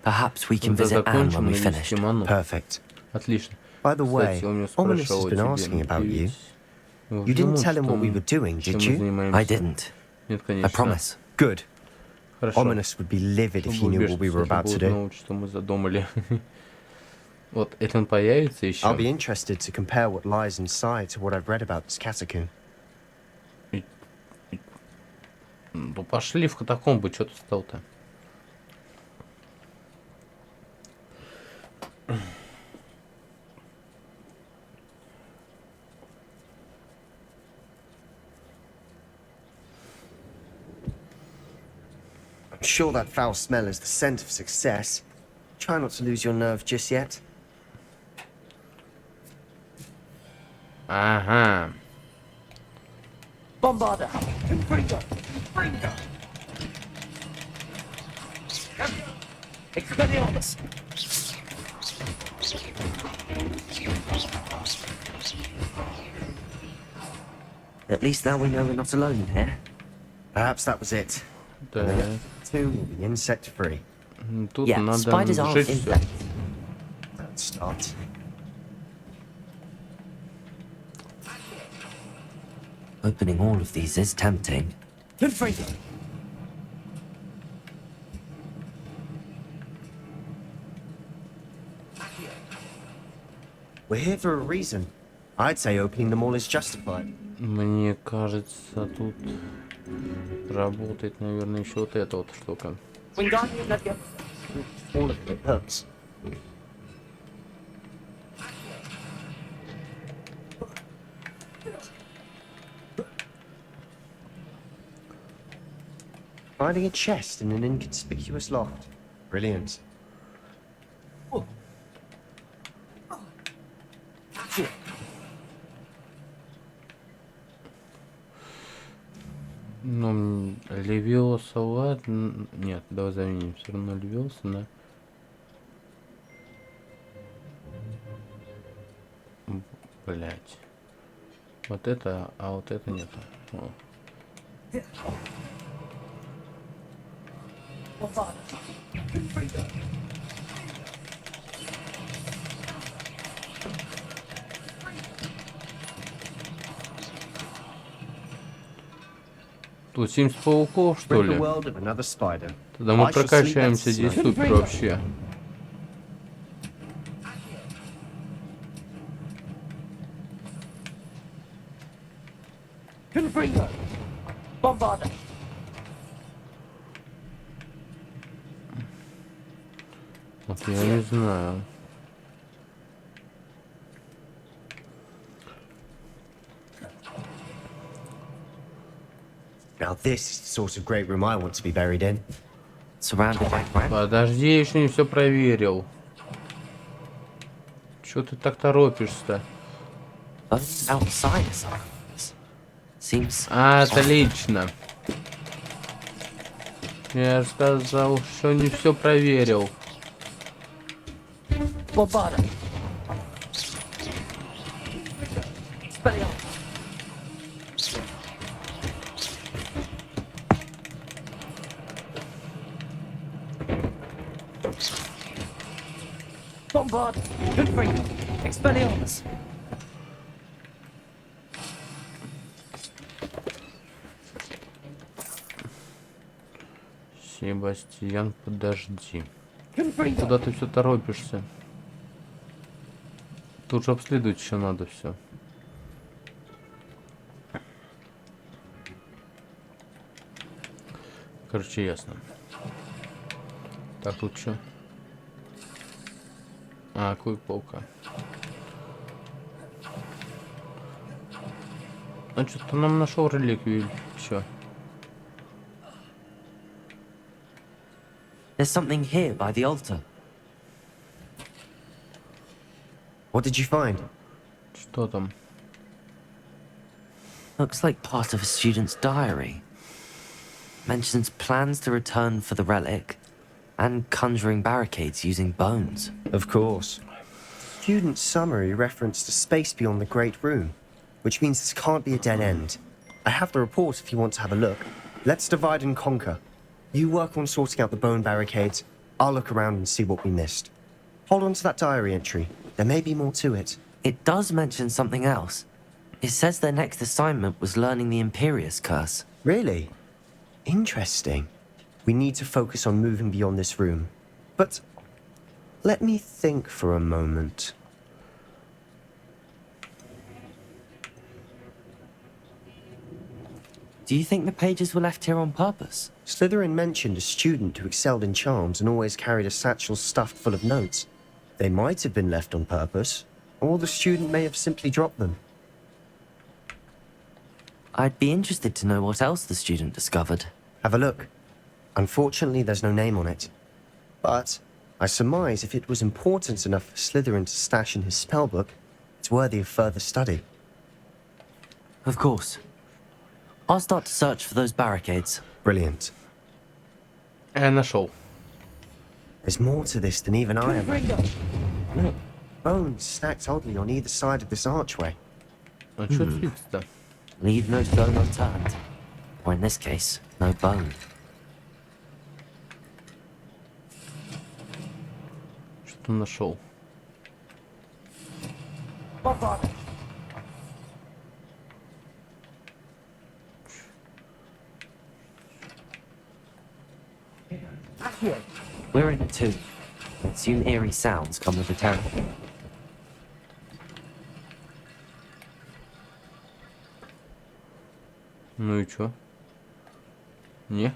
Perhaps we can visit Anne when we finish. Perfect. Отлично. By the way, Ominous has been asking about you. You didn't tell him what we were doing, did you? I didn't. Нет, I конечно. promise. Good. Хорошо. Ominous would be livid if he knew what we were about to do. Что мы задумали. Вот, если он появится еще. I'll be interested to compare what lies inside to what I've read about this catacomb. Ну пошли в катакомбы, что ты стал-то? I'm sure that foul smell is the scent of success. Try not to lose your nerve just yet. Ага. Bombarder! Confringo! Confringo! Expelliarmus! At least now we know we're not alone in here. Perhaps that was it. Да. The two will be insect-free. Тут Yeah, надо spiders aren't сжечь все. insects. Let's start. Opening all of these is tempting. Confringo! We're here for a reason. I'd say opening them all is justified. Мне кажется, тут работает, наверное, еще вот эта вот штука. Wingardium Leviosa! All of it hurts. Finding a chest in an inconspicuous loft. Brilliant. Ну, Левиоса, ладно. Нет, давай заменим все равно Левиоса на... Блять. Вот это, а вот это нет. О. Тут 70 пауков, что Rid ли? the world of another spider. Тогда мы I shall sleep прокачаемся better здесь tonight. супер вообще. Confringo! Bombarder! Вот я не знаю. Now this is the sort of great room I want to be buried in. Surrounded by rats. Подожди, я еще не все проверил. Чё ты так торопишься-то? Outside us. Seems. Отлично. Я же сказал, что не все проверил. Bombarder! Expelliarmus! Bombard! Confringo! Expelliarmus! Себастьян, подожди. Confringo! Куда ты все торопишься? Тут же обследовать еще надо все. Короче, ясно. Так, тут что? А, клык-паука. А что-то нам нашел реликвию или что? There's something here by the altar. What did you find? Что там? Looks like part of a student's diary. Mentions plans to return for the relic and conjuring barricades using bones. Of course. Student summary referenced a space beyond the Great Room, which means this can't be a dead end. I have the report if you want to have a look. Let's divide and conquer. You work on sorting out the bone barricades. I'll look around and see what we missed. Hold on to that diary entry. There may be more to it. It does mention something else. It says their next assignment was learning the Imperius Curse. Really? Interesting. We need to focus on moving beyond this room. But let me think for a moment. Do you think the pages were left here on purpose? Slytherin mentioned a student who excelled in charms and always carried a satchel stuffed full of notes. They might have been left on purpose, or the student may have simply dropped them. I'd be interested to know what else the student discovered. Have a look. Unfortunately, there's no name on it. But I surmise if it was important enough for Slytherin to stash in his spellbook, it's worthy of further study. Of course. I'll start to search for those barricades. Brilliant. Нашел. There's more to this than even I am. Look, bones stacked oddly on either side of this archway. А что творится-то? Leave no stone unturned. Or in this case, no bone. Что нашел? We're in it too. And soon eerie sounds come with the terror. Ну и чё? Не?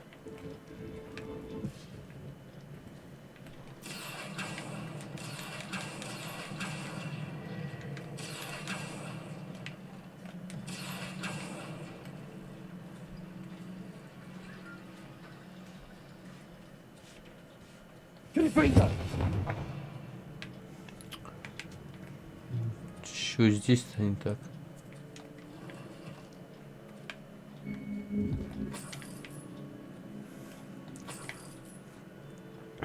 Чё здесь-то не так?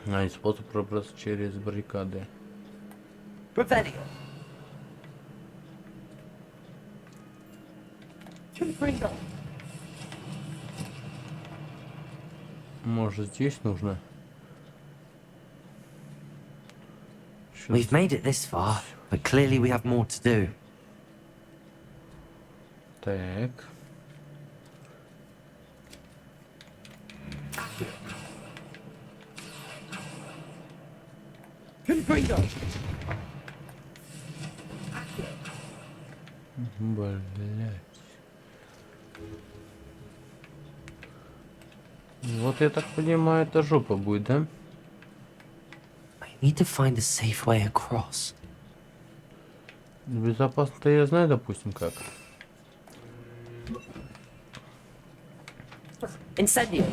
А, и способ пробраться через баррикады. Может, здесь нужно? We've made it this far, but clearly we have more to do. Так. Блять. Вот я так понимаю, это жопа будет, да? I need to find a safe way across. Безопасно-то я знаю, допустим, как. Incendio.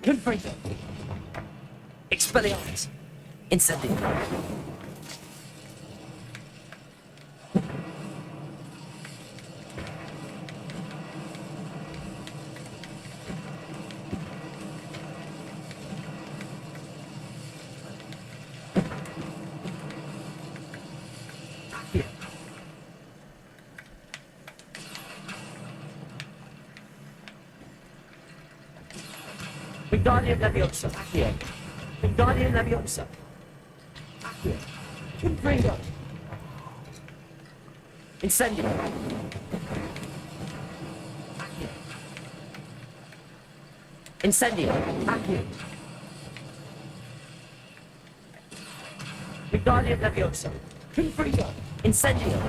Confringo. Expelliarmus. Incendio. Wingardium Leviosa. Accio. Wingardium Leviosa. Accio. Confringo. Incendio. Accio. Incendio. Accio. Wingardium Leviosa. Confringo. Incendio.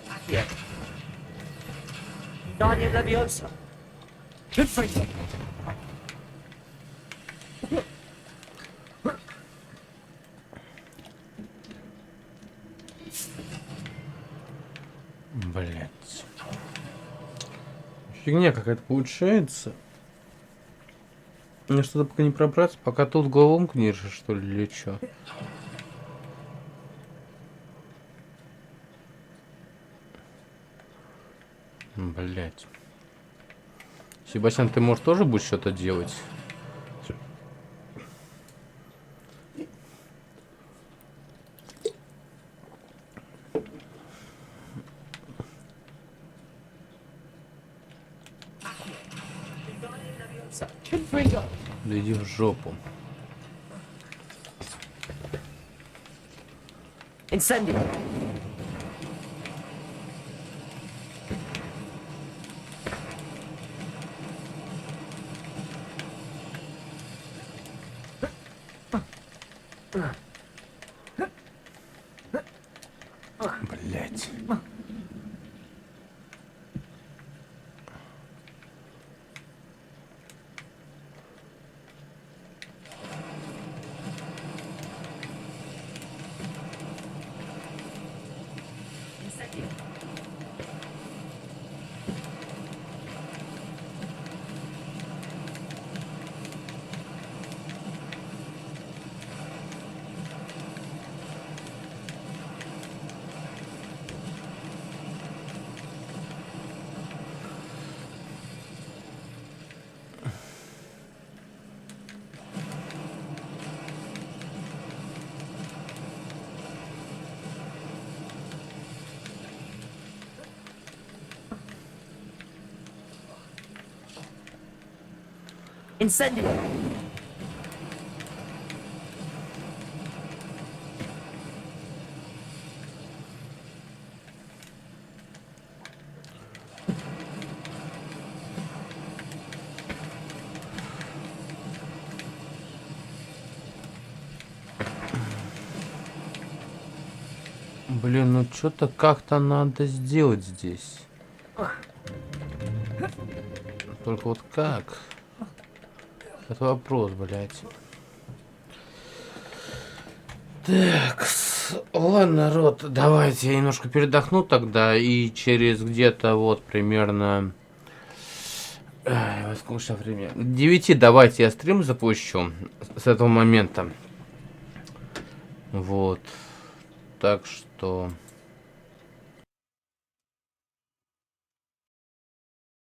Accio. Wingardium Leviosa. Confringo. Блять. Фигня какая-то получается. Мне что-то пока не пробраться, пока тут головом книжишь, что ли, или чё? Блять. Себастьян, ты, может, тоже будешь что-то делать? Да иди в жопу. Incendio. Блять. Incendio. Блин, ну что-то как-то надо сделать здесь. Только вот как? Это вопрос, блядь. Так, ладно, народ, давайте я немножко передохну тогда, и через где-то вот примерно... сколько сейчас времени? К 9 давайте я стрим запущу с этого момента. Вот. Так что...